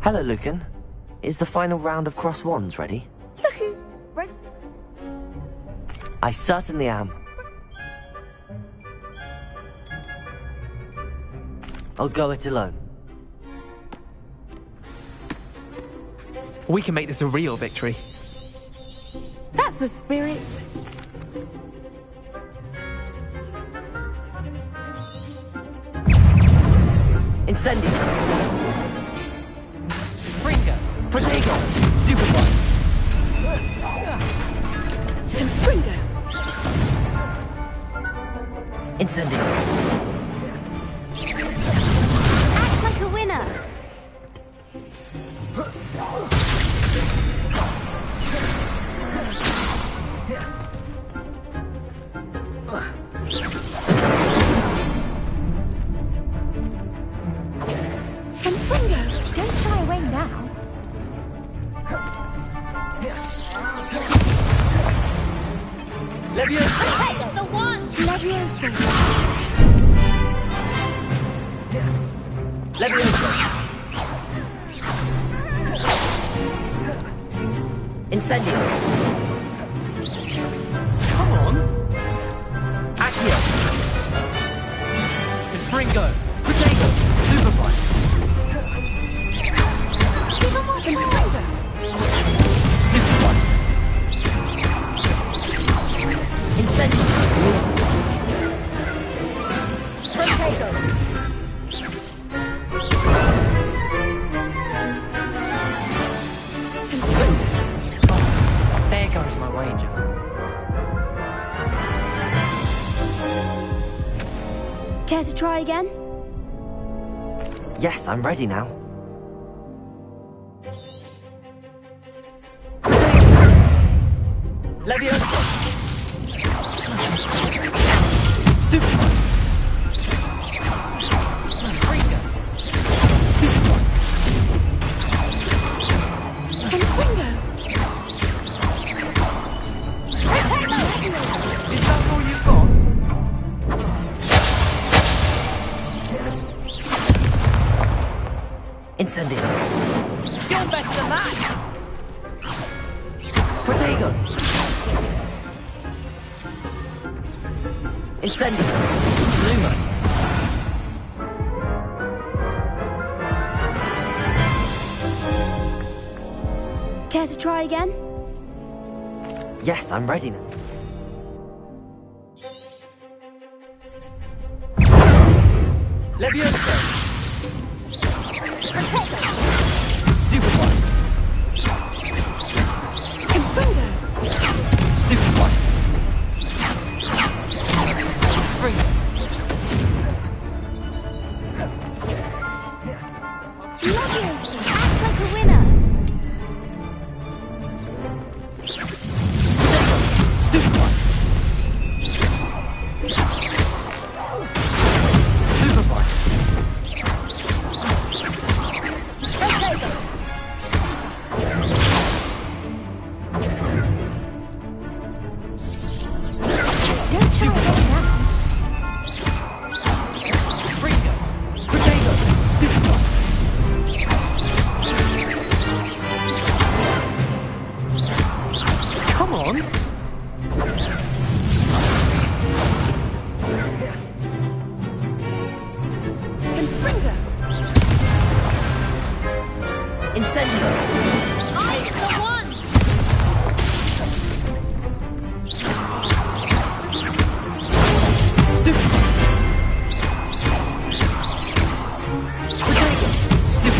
Hello, Lucan. Is the final round of cross wands ready? Look who... Right. I certainly am. I'll go it alone. We can make this a real victory. That's the spirit. Incendio! Springer! Protego! Stupid one! Confringo! Incendio! Act like a winner. Confringo! Don't shy away now. Leviosa! Take the one. Leviosa! Leviosa! Incendio! Come on! Accio! Confringo! Protego! Superbite! Superbite! Incendio! Protego! There goes my wager. Care to try again? Yes, I'm ready now. Leviosa! Stupefy! Confringo! Stupefy! Confringo! Is that all you've got? Incendio! You're better than that! Protego! Incendio! Lumos! Care to try again? Yes, I'm ready now. Leviosa! Superbite! Confringo! Stupefy! Confringo! Leviosa! Act like a winner! Stupefy! Superbite! Protego! Don't try it now. Confringo! Protego! Stupefy! Come on! Confringo! Incendio! I'm the one! Stupefy! Protego! Stupefy!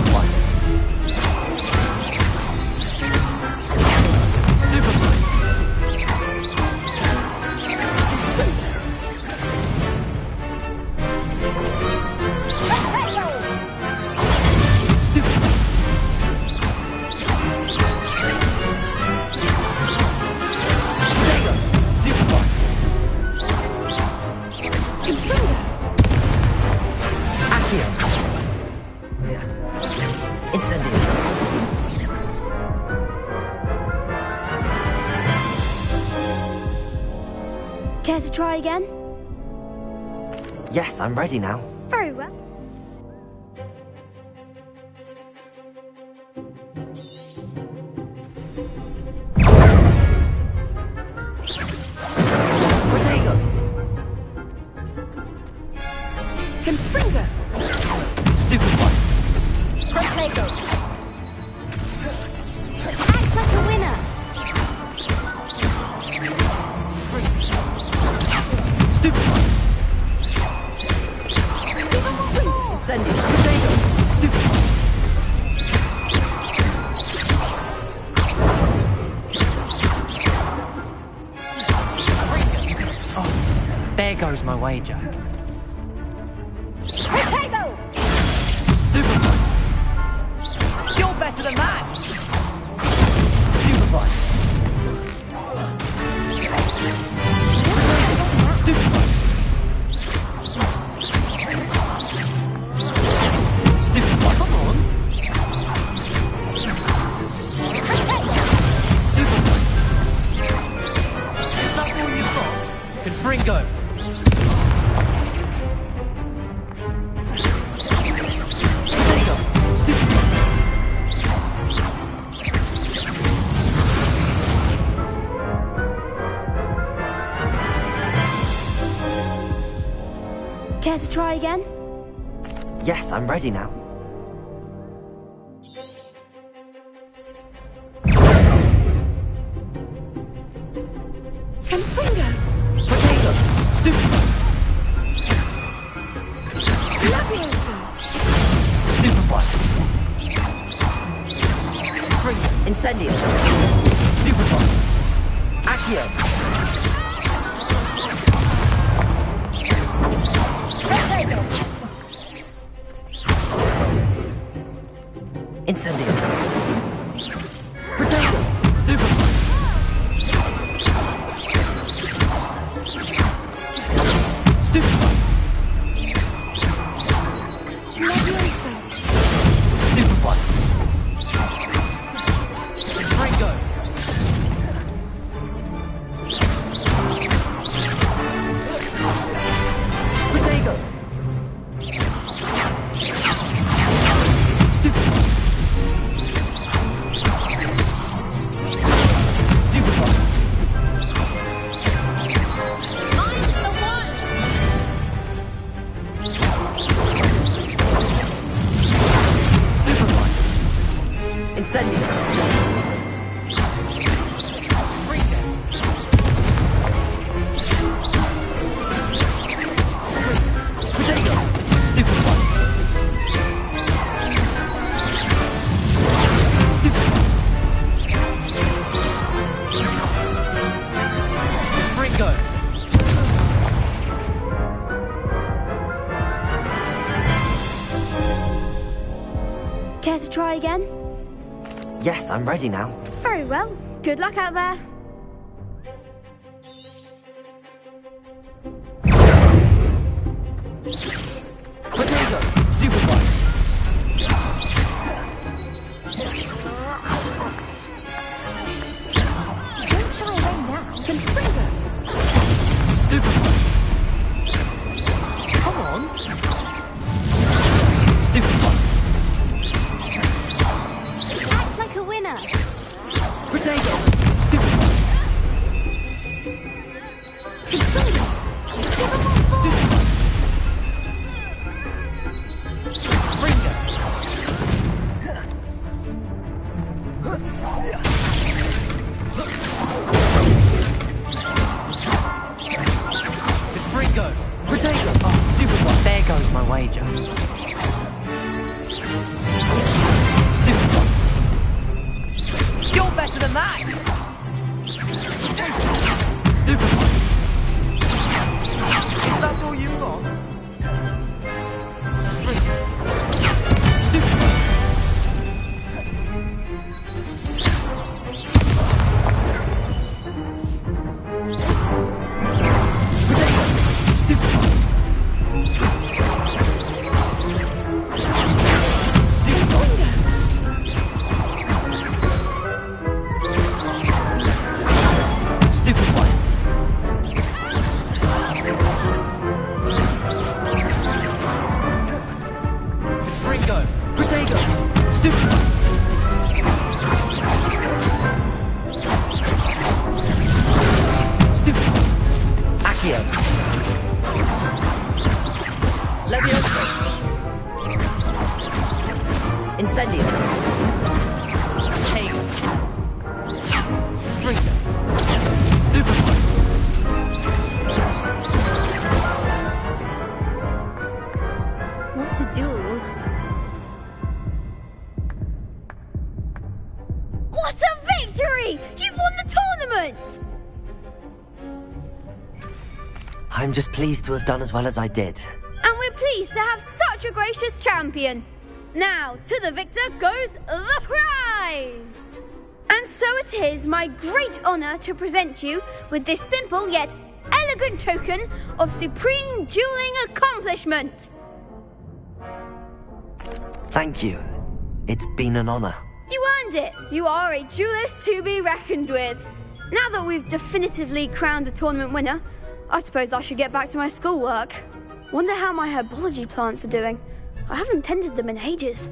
Stupefy! Protego! Stupefy! Accio! Incendio! Care to try again? Yes, I'm ready now. Very well. Protego! Confringo! Stupefy! Protego! Act like a winner! Stupefy! Incendio! Protego! Stupefy! Oh, there goes my wager. Protego! Stupefy! You're better than that! Stupefy! Stupefy! Stupefy! Come on! Stupefy! Is that all you've got? Confringo! Care to try again? Yes, I'm ready now. Confringo! Potato! Stupefy! Leviosa! Stupefy! Incendio! Stupefy! Accio! Incendio! Potato! Stupefy! Stupefy! Leviosa! Stupefy! Confringo! Potato! Incendio! Potato! Stupefy! Confringo! Care to try again? Yes, I'm ready now. Very well. Good luck out there. Potato! Stupefy! Don't shy away now. Confringo! Stupefy! Come on! Stupefy! Act like a winner! Potato! Stupefy! Confringo! Give 'em all four! Stupefy! Confringo! Confringo! Potato! Oh, Stupefy! There goes my wager. Stupefy! You're better than that! Stupefy! That's all you've got? Stupefy! Stupefy! Stupefy! Confringo! Potato! Stupefy! Stupefy! Accio! Leviosa! Incendio! Potato! Confringo! Stupefy! What a duel. What a victory! You've won the tournament! I'm just pleased to have done as well as I did. And we're pleased to have such a gracious champion. Now, to the victor goes the prize! And so it is my great honour to present you with this simple yet elegant token of supreme dueling accomplishment. Thank you. It's been an honor. You earned it. You are a duelist to be reckoned with. Now that we've definitively crowned the tournament winner, I suppose I should get back to my schoolwork. Wonder how my herbology plants are doing. I haven't tended them in ages.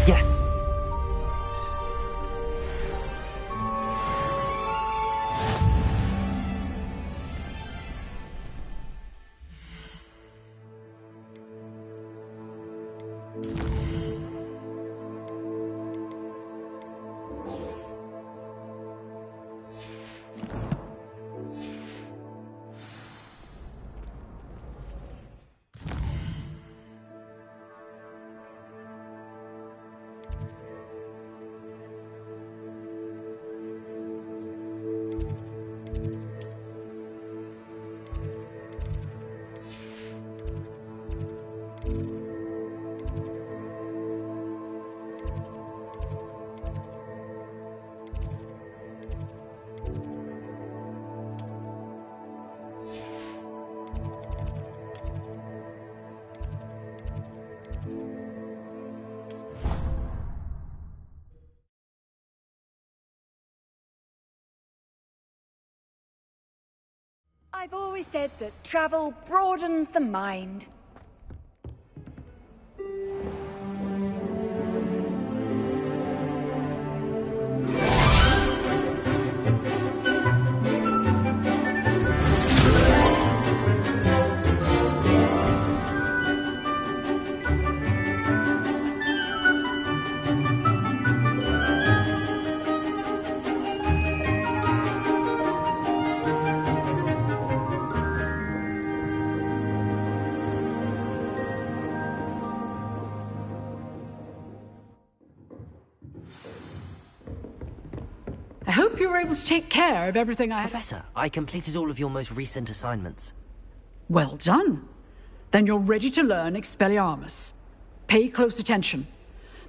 Yes. I've always said that travel broadens the mind. I hope you were able to take care of everything I... Professor, I completed all of your most recent assignments. Well done. Then you're ready to learn Expelliarmus. Pay close attention.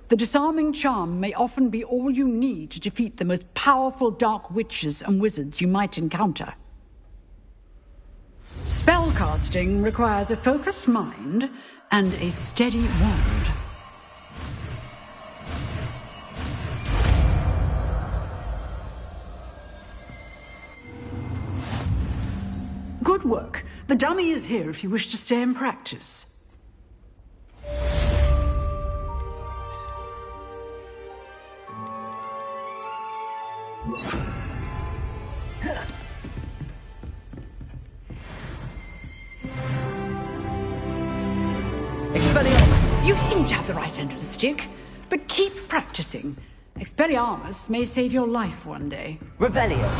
The disarming charm may often be all you need to defeat the most powerful dark witches and wizards you might encounter. Spellcasting requires a focused mind and a steady wand. Good work. The dummy is here if you wish to stay and practice. Expelliarmus! You seem to have the right end of the stick, but keep practicing. Expelliarmus may save your life one day. Revelio!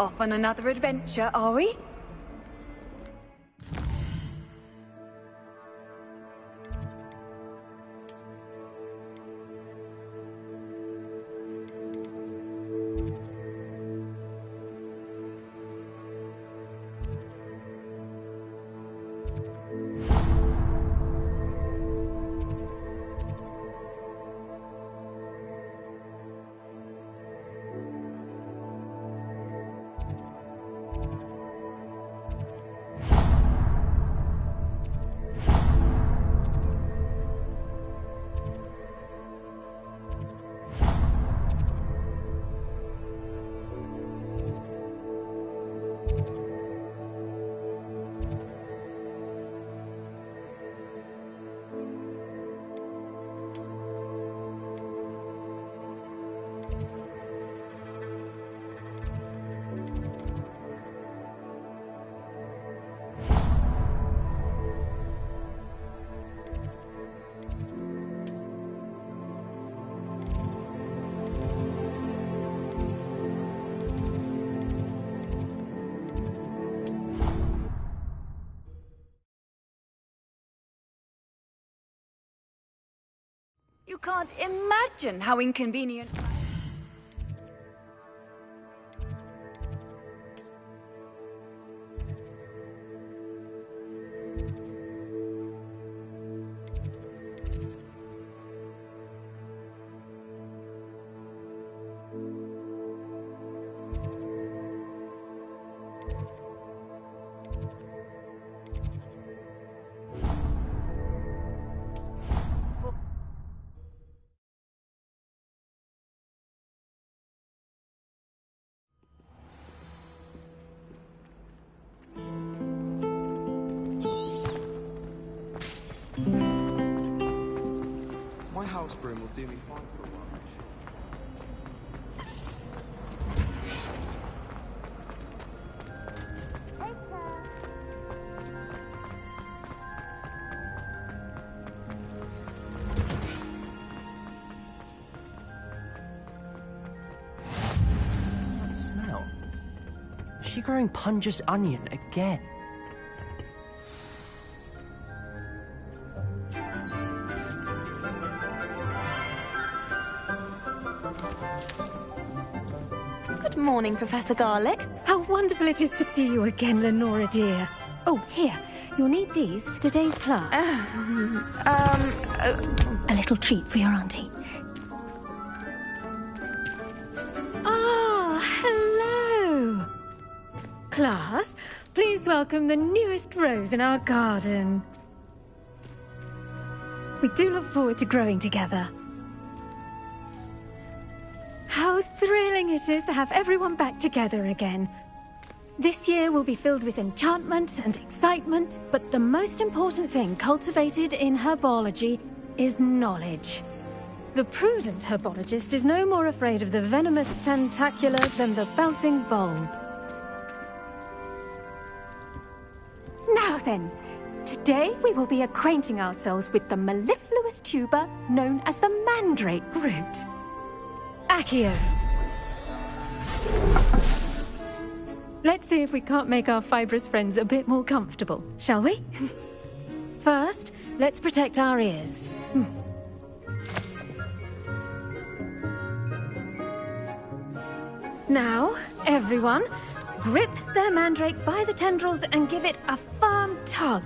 Off on another adventure, are we? You can't imagine how inconvenient... My house broom will do me fine for a while. That smell. Is she growing Punja's onion again? Good morning, Professor Garlic. How wonderful it is to see you again, Lenora dear. Oh, here. You'll need these for today's class. A little treat for your auntie. Ah, hello. Class, please welcome the newest rose in our garden. We do look forward to growing together. How thrilling it is to have everyone back together again. This year will be filled with enchantment and excitement, but the most important thing cultivated in herbology is knowledge. The prudent herbologist is no more afraid of the venomous tentacula than the bouncing bulb. Now then, today we will be acquainting ourselves with the mellifluous tuber known as the mandrake root. Accio. Let's see if we can't make our fibrous friends a bit more comfortable, shall we? First, let's protect our ears. Now, everyone, grip their mandrake by the tendrils and give it a firm tug.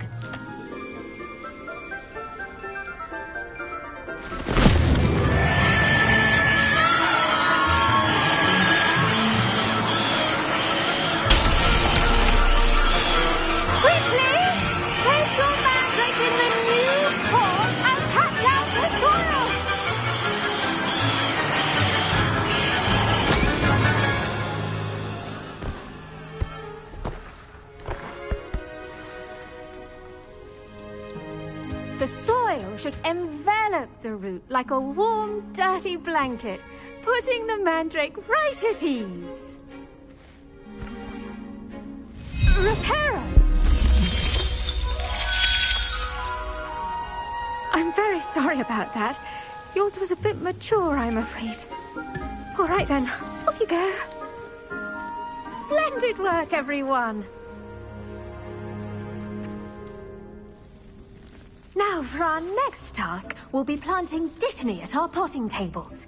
The soil should envelop the root like a warm, dirty blanket, putting the mandrake right at ease. Reparo! I'm very sorry about that. Yours was a bit mature, I'm afraid. All right then, off you go. Splendid work, everyone! Now, for our next task, we'll be planting Dittany at our potting tables.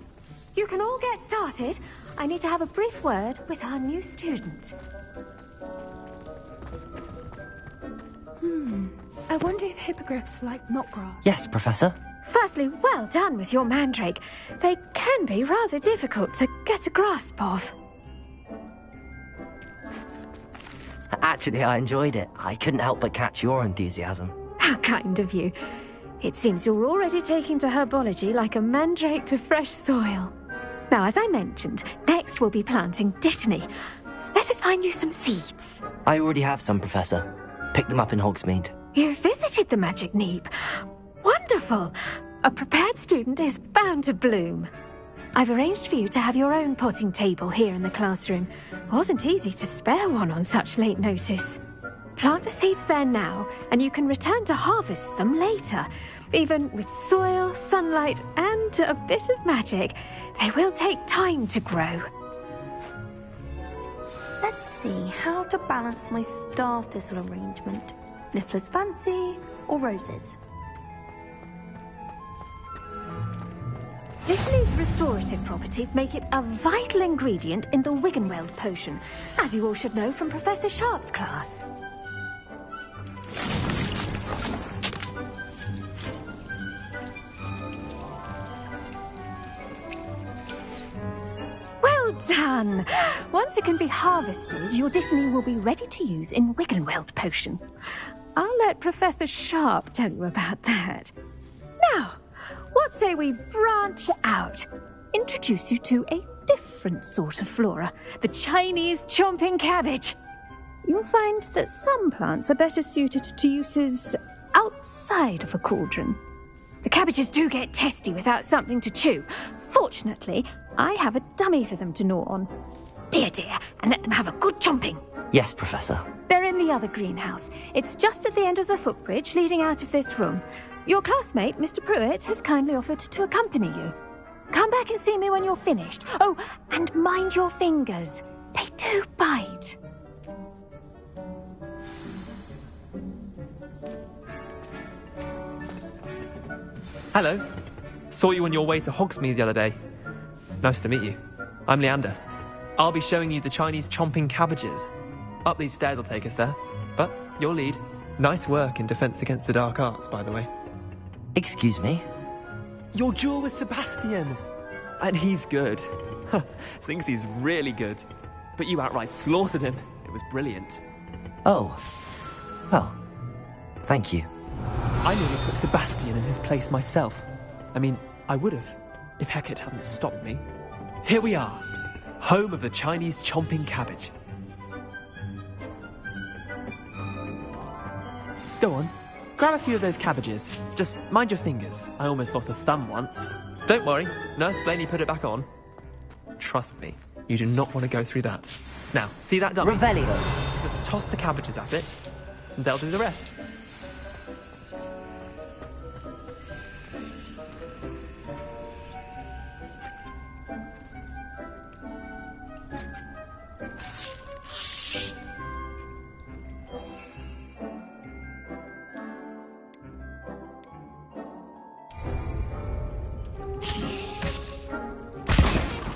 You can all get started. I need to have a brief word with our new student. I wonder if hippogriffs like knotgrass. Yes, Professor. Firstly, well done with your mandrake. They can be rather difficult to get a grasp of. Actually, I enjoyed it. I couldn't help but catch your enthusiasm. How kind of you. It seems you're already taking to herbology like a mandrake to fresh soil. Now, as I mentioned, next we'll be planting Dittany. Let us find you some seeds. I already have some, Professor. Picked them up in Hogsmeade. You visited the Magic Neep. Wonderful! A prepared student is bound to bloom. I've arranged for you to have your own potting table here in the classroom. Wasn't easy to spare one on such late notice. Plant the seeds there now, and you can return to harvest them later. Even with soil, sunlight, and a bit of magic, they will take time to grow. Let's see how to balance my star thistle arrangement. Niffler's Fancy or roses? Dittany's restorative properties make it a vital ingredient in the Wiggenweld potion, as you all should know from Professor Sharp's class. Well done! Once it can be harvested, your Dittany will be ready to use in Wiggenweld potion. I'll let Professor Sharp tell you about that. Now, what say we branch out? Introduce you to a different sort of flora, the Chinese chomping cabbage. You'll find that some plants are better suited to uses outside of a cauldron. The cabbages do get testy without something to chew. Fortunately, I have a dummy for them to gnaw on. Be a dear and let them have a good chomping. Yes, Professor. They're in the other greenhouse. It's just at the end of the footbridge leading out of this room. Your classmate, Mr. Pruitt, has kindly offered to accompany you. Come back and see me when you're finished. Oh, and mind your fingers. They do bite. Hello. Saw you on your way to Hogsmeade the other day. Nice to meet you. I'm Leander. I'll be showing you the Chinese chomping cabbages. Up these stairs will take us there. But your lead. Nice work in Defense Against the Dark Arts, by the way. Excuse me? Your duel with Sebastian. And he's good. Thinks he's really good. But you outright slaughtered him. It was brilliant. Oh. Well, thank you. I nearly put Sebastian in his place myself. I mean, I would have, if Hecate hadn't stopped me. Here we are, home of the Chinese chomping cabbage. Go on, grab a few of those cabbages. Just mind your fingers. I almost lost a thumb once. Don't worry, Nurse Blaney put it back on. Trust me, you do not want to go through that. Now, see that dummy? Revelio. Toss the cabbages at it, and they'll do the rest.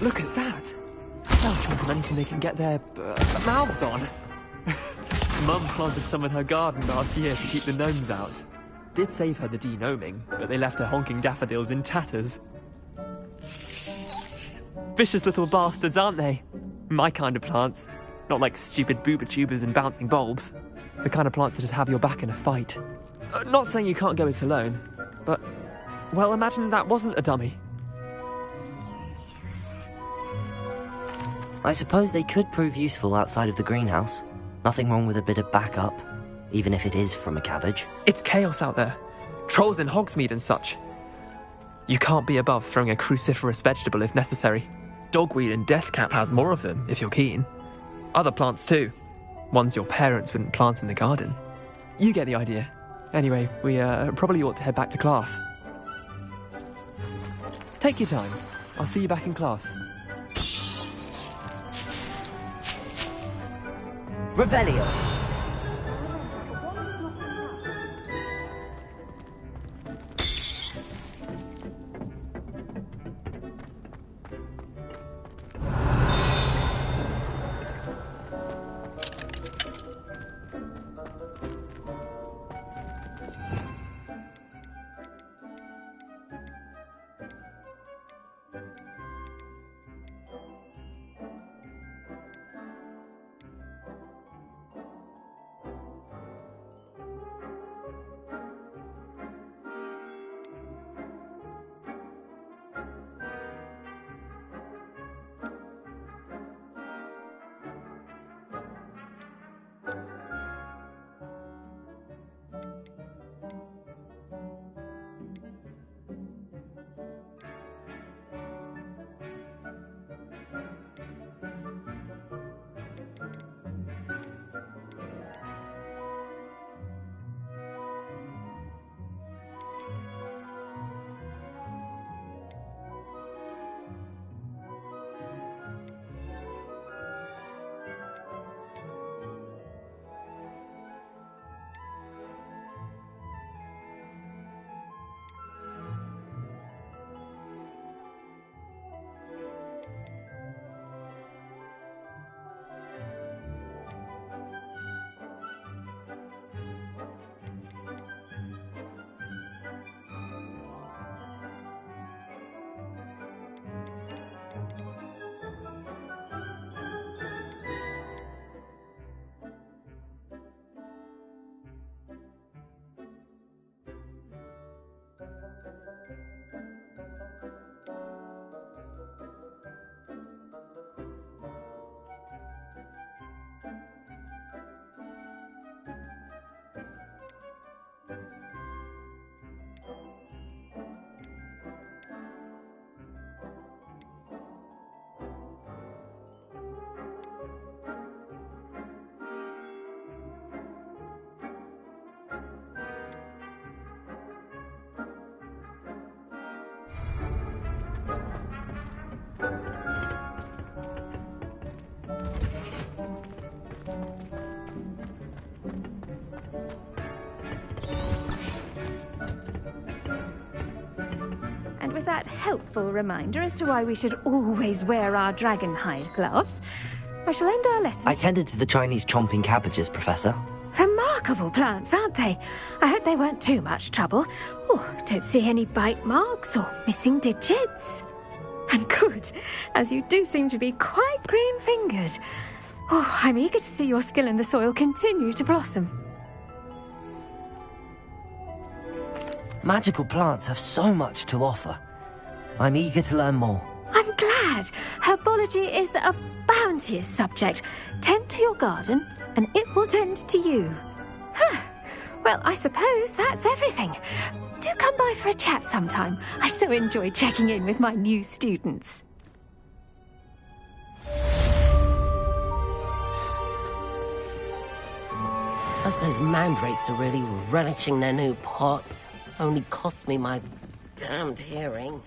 Look at that! They'll chomp on anything they can get their mouths on. Mum planted some in her garden last year to keep the gnomes out. Did save her the de-gnoming, but they left her honking daffodils in tatters. Vicious little bastards, aren't they? My kind of plants. Not like stupid booba tubers and bouncing bulbs. The kind of plants that just have your back in a fight. Not saying you can't go it alone, but, well, imagine that wasn't a dummy. I suppose they could prove useful outside of the greenhouse. Nothing wrong with a bit of backup, even if it is from a cabbage. It's chaos out there. Trolls in Hogsmeade and such. You can't be above throwing a cruciferous vegetable if necessary. Dogweed and deathcap has more of them, if you're keen. Other plants too. Ones your parents wouldn't plant in the garden. You get the idea. Anyway, we probably ought to head back to class. Take your time. I'll see you back in class. Revelio. With that helpful reminder as to why we should always wear our dragon hide gloves, I shall end our lesson. I tended to the Chinese chomping cabbages, Professor. Remarkable plants, aren't they? I hope they weren't too much trouble. Oh, don't see any bite marks or missing digits. And good, as you do seem to be quite green-fingered. Oh, I'm eager to see your skill in the soil continue to blossom. Magical plants have so much to offer. I'm eager to learn more. I'm glad. Herbology is a bounteous subject. Tend to your garden, and it will tend to you. Well, I suppose that's everything. Do come by for a chat sometime. I so enjoy checking in with my new students. Hope those mandrakes are really relishing their new pots. Only cost me my damned hearing.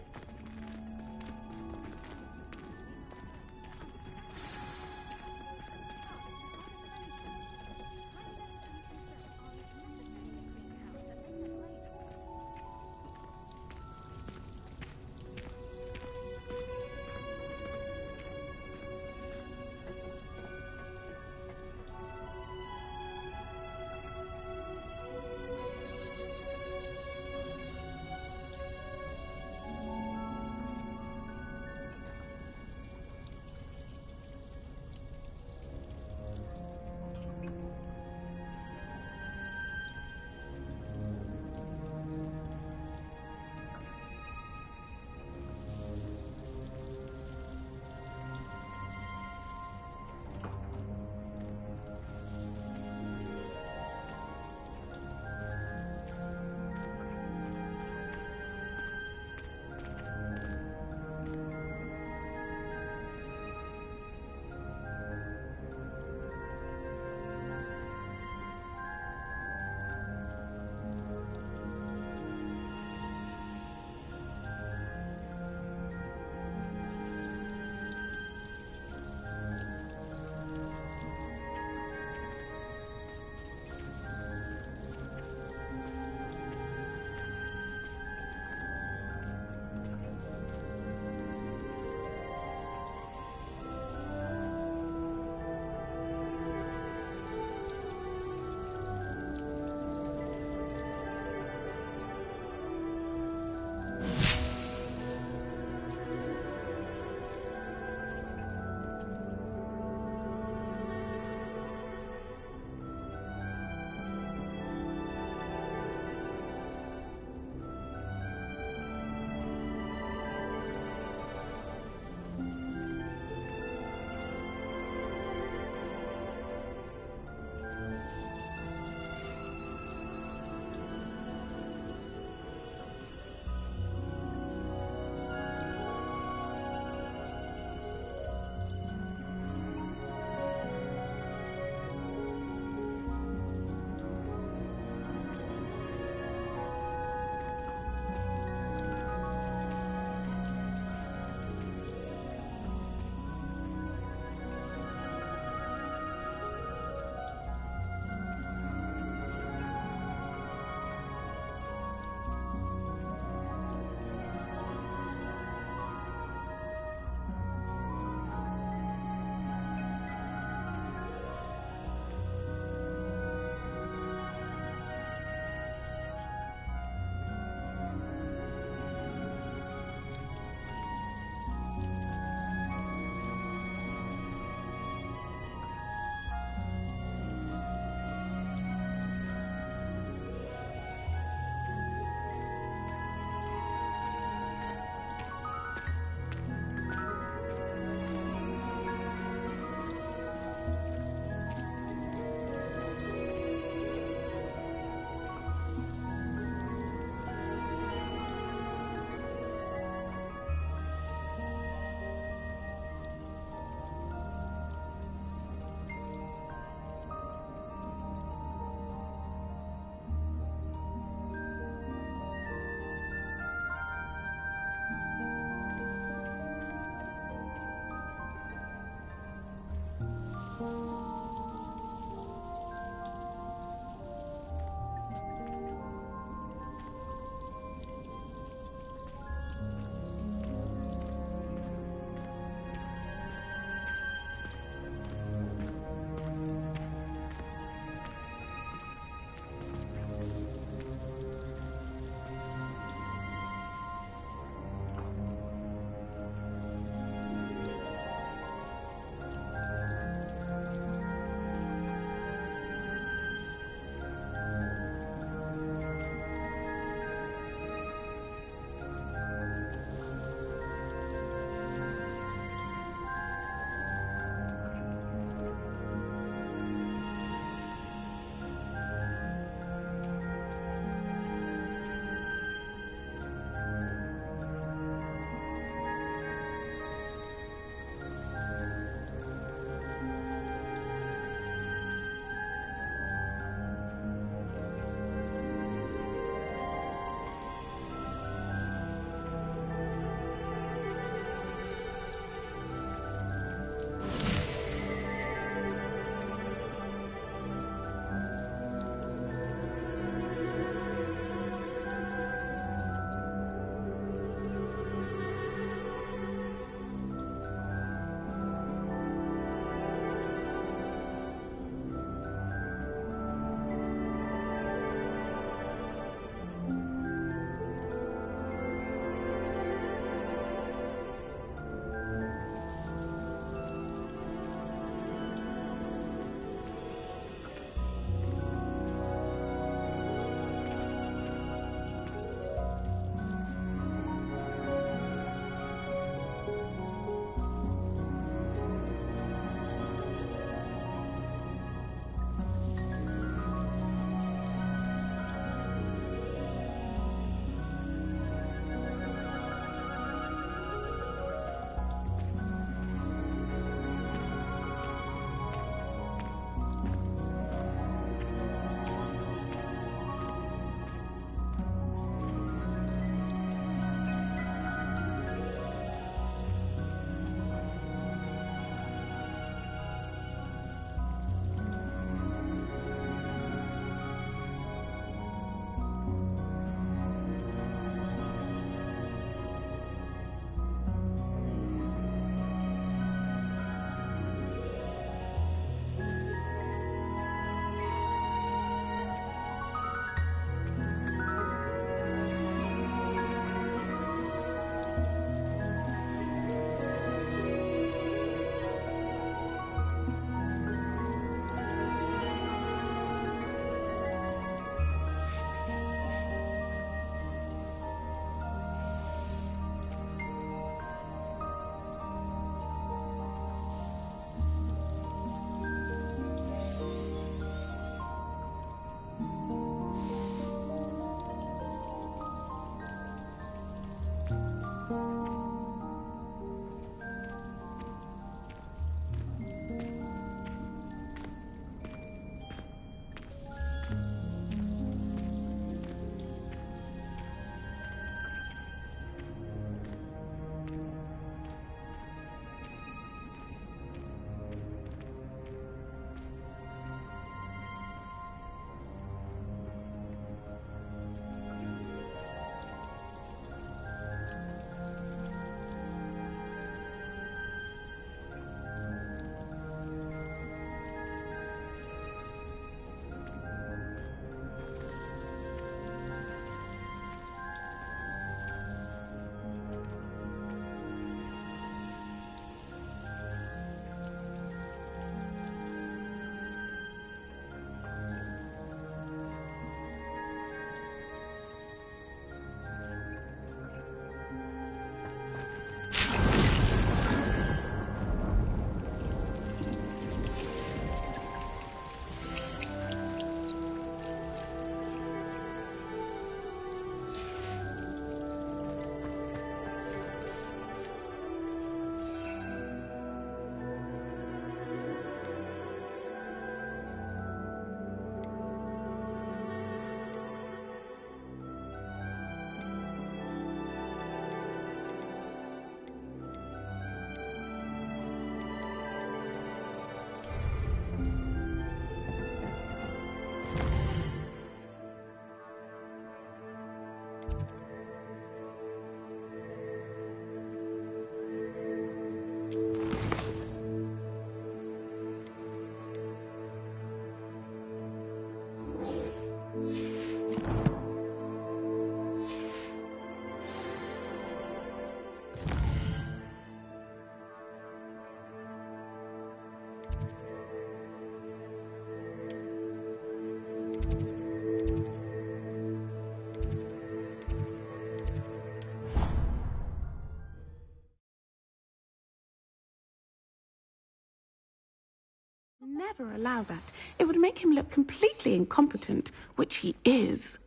Never allow that. It would make him look completely incompetent, which he is.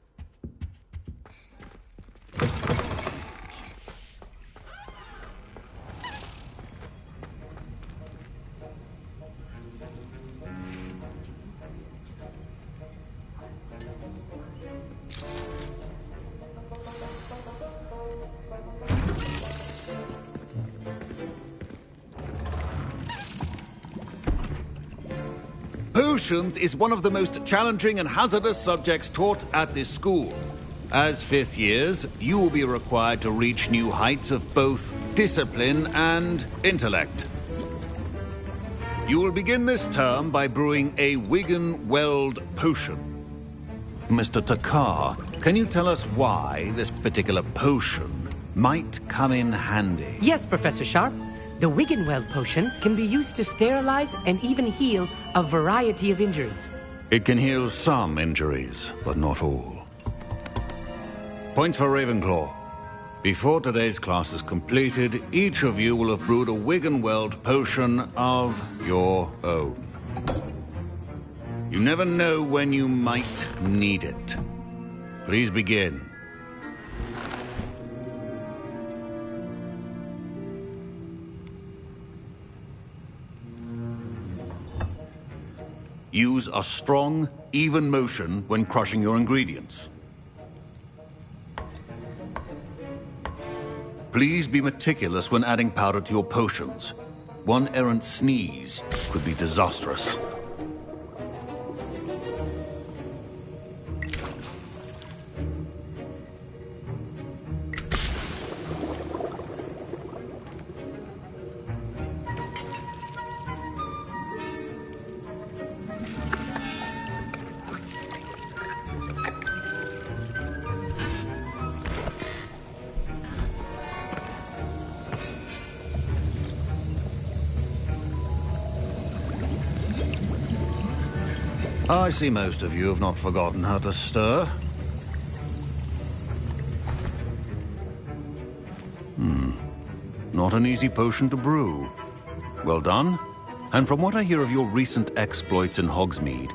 Potions is one of the most challenging and hazardous subjects taught at this school. As fifth years, you will be required to reach new heights of both discipline and intellect. You will begin this term by brewing a Wigan-Weld potion. Mr. Takar, can you tell us why this particular potion might come in handy? Yes, Professor Sharp. The Wigan-Weld potion can be used to sterilize and even heal a variety of injuries. It can heal some injuries, but not all. Point for Ravenclaw. Before today's class is completed, each of you will have brewed a Wigan-Weld potion of your own. You never know when you might need it. Please begin. Use a strong, even motion when crushing your ingredients. Please be meticulous when adding powder to your potions. One errant sneeze could be disastrous. I see most of you have not forgotten how to stir. Not an easy potion to brew. Well done. And from what I hear of your recent exploits in Hogsmeade,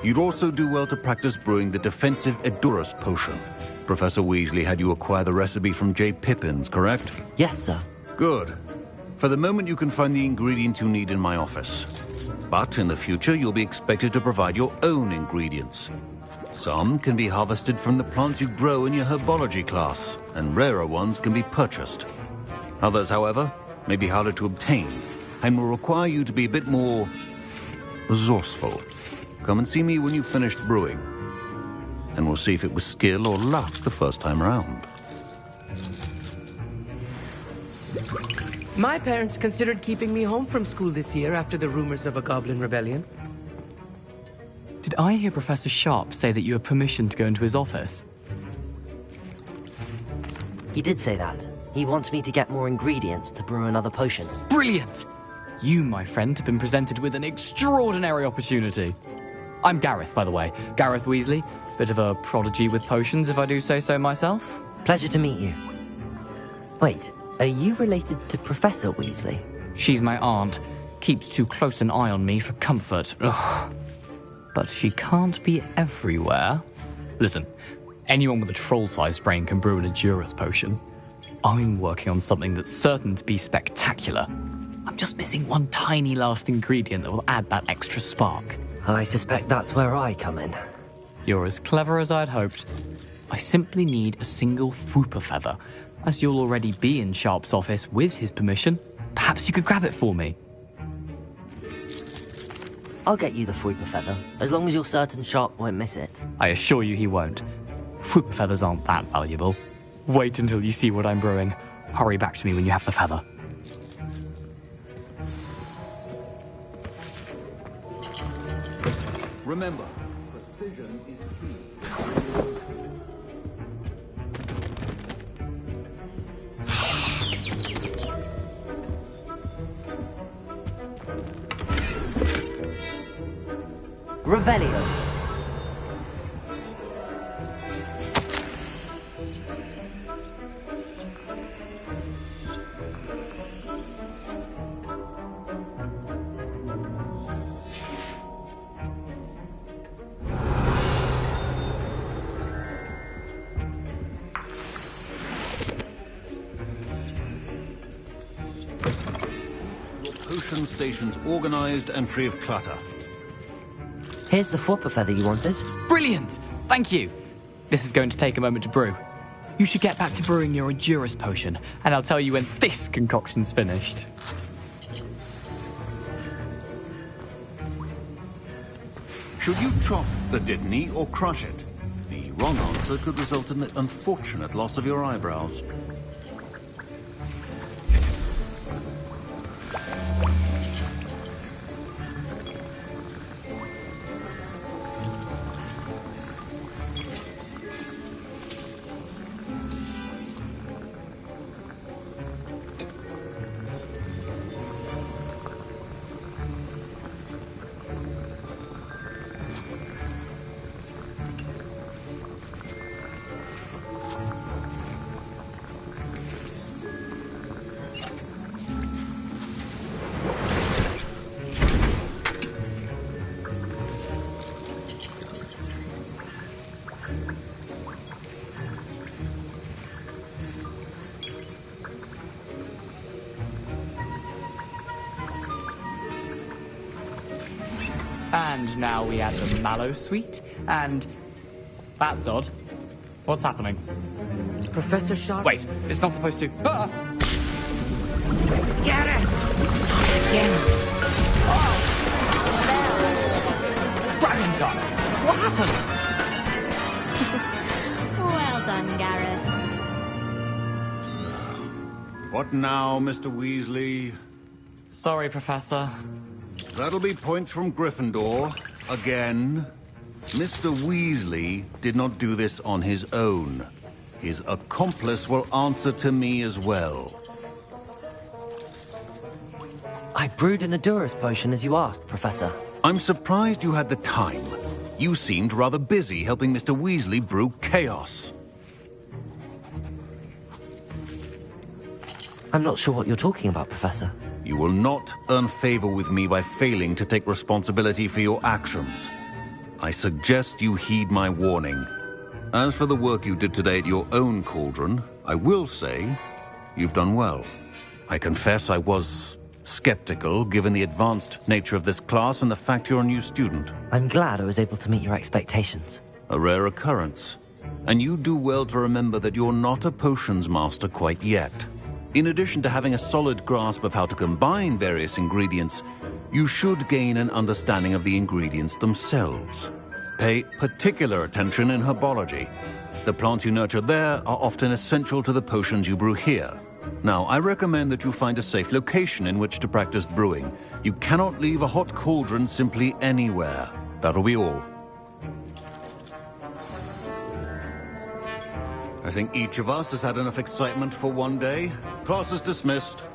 you'd also do well to practice brewing the defensive Edurus potion. Professor Weasley had you acquire the recipe from J. Pippins, correct? Yes, sir. Good. For the moment, you can find the ingredients you need in my office. But in the future, you'll be expected to provide your own ingredients. Some can be harvested from the plants you grow in your herbology class, and rarer ones can be purchased. Others, however, may be harder to obtain, and will require you to be a bit more resourceful. Come and see me when you've finished brewing, and we'll see if it was skill or luck the first time around. My parents considered keeping me home from school this year after the rumors of a goblin rebellion. Did I hear Professor Sharp say that you have permission to go into his office? He did say that. He wants me to get more ingredients to brew another potion. Brilliant! You, my friend, have been presented with an extraordinary opportunity. I'm Gareth, by the way. Gareth Weasley. Bit of a prodigy with potions, if I do say so myself. Pleasure to meet you. Wait, are you related to Professor Weasley? She's my aunt. Keeps too close an eye on me for comfort. Ugh. But she can't be everywhere. Listen, anyone with a troll-sized brain can brew an Edurus potion. I'm working on something that's certain to be spectacular. I'm just missing one tiny last ingredient that will add that extra spark. I suspect that's where I come in. You're as clever as I'd hoped. I simply need a single Fwooper feather. As you'll already be in Sharp's office with his permission, perhaps you could grab it for me. I'll get you the Fwooper feather, as long as you're certain Sharp won't miss it. I assure you he won't. Fwooper feathers aren't that valuable. Wait until you see what I'm brewing. Hurry back to me when you have the feather. Remember, Precision is key. Revelio. Potion stations organized and free of clutter. Here's the Fwopper feather you wanted. Brilliant! Thank you. This is going to take a moment to brew. You should get back to brewing your Endurus potion, and I'll tell you when this concoction's finished. Should you chop the Didney or crush it? The wrong answer could result in the unfortunate loss of your eyebrows. And now we add the mallow sweet, and... That's odd. What's happening? Professor Sharp... Wait, it's not supposed to... Ah! Get it! Again! Dragon time! What happened? Well done, Gareth. What now, Mr. Weasley? Sorry, Professor. That'll be points from Gryffindor. Again. Mr. Weasley did not do this on his own. His accomplice will answer to me as well. I brewed an Endurus potion as you asked, Professor. I'm surprised you had the time. You seemed rather busy helping Mr. Weasley brew chaos. I'm not sure what you're talking about, Professor. You will not earn favor with me by failing to take responsibility for your actions. I suggest you heed my warning. As for the work you did today at your own cauldron, I will say you've done well. I confess I was skeptical, given the advanced nature of this class and the fact you're a new student. I'm glad I was able to meet your expectations. A rare occurrence. And you do well to remember that you're not a potions master quite yet. In addition to having a solid grasp of how to combine various ingredients, you should gain an understanding of the ingredients themselves. Pay particular attention in herbology. The plants you nurture there are often essential to the potions you brew here. Now, I recommend that you find a safe location in which to practice brewing. You cannot leave a hot cauldron simply anywhere. That'll be all. I think each of us has had enough excitement for one day. Class is dismissed.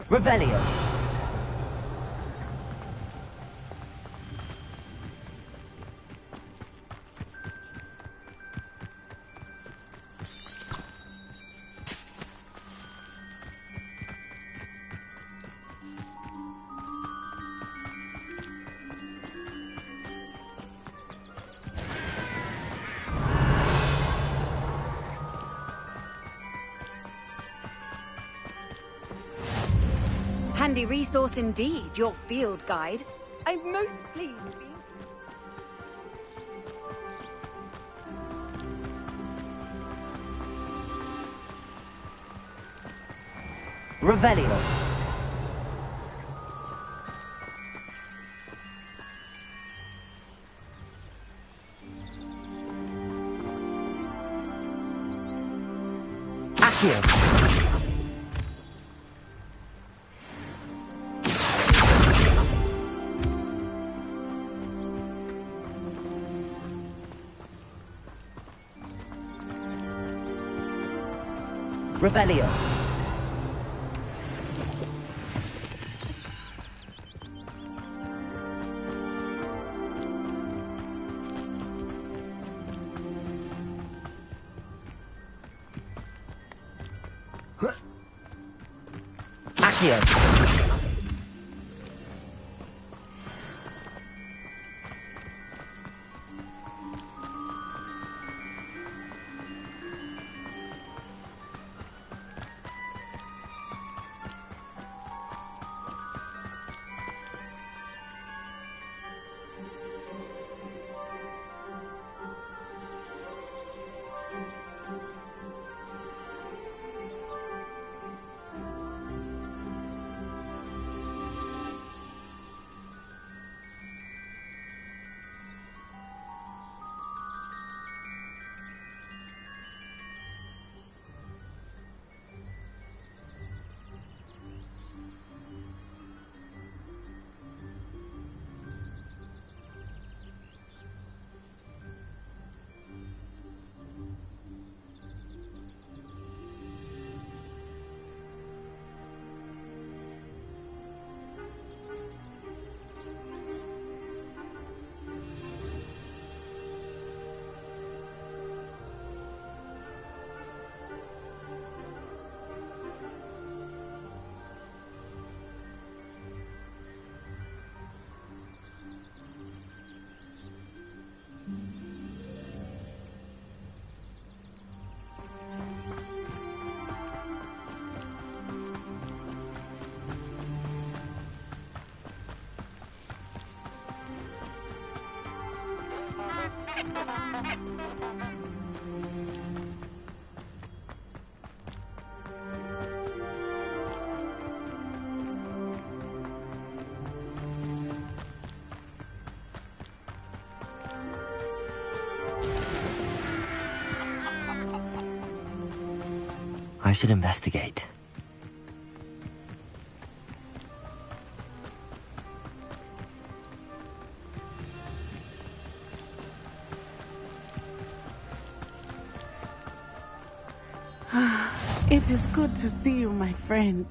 Revelio. Handy resource indeed, your field guide. I'm most pleased to be... Revelio. Accio. Revelio. Accio. I should investigate. It is good to see you, my friend.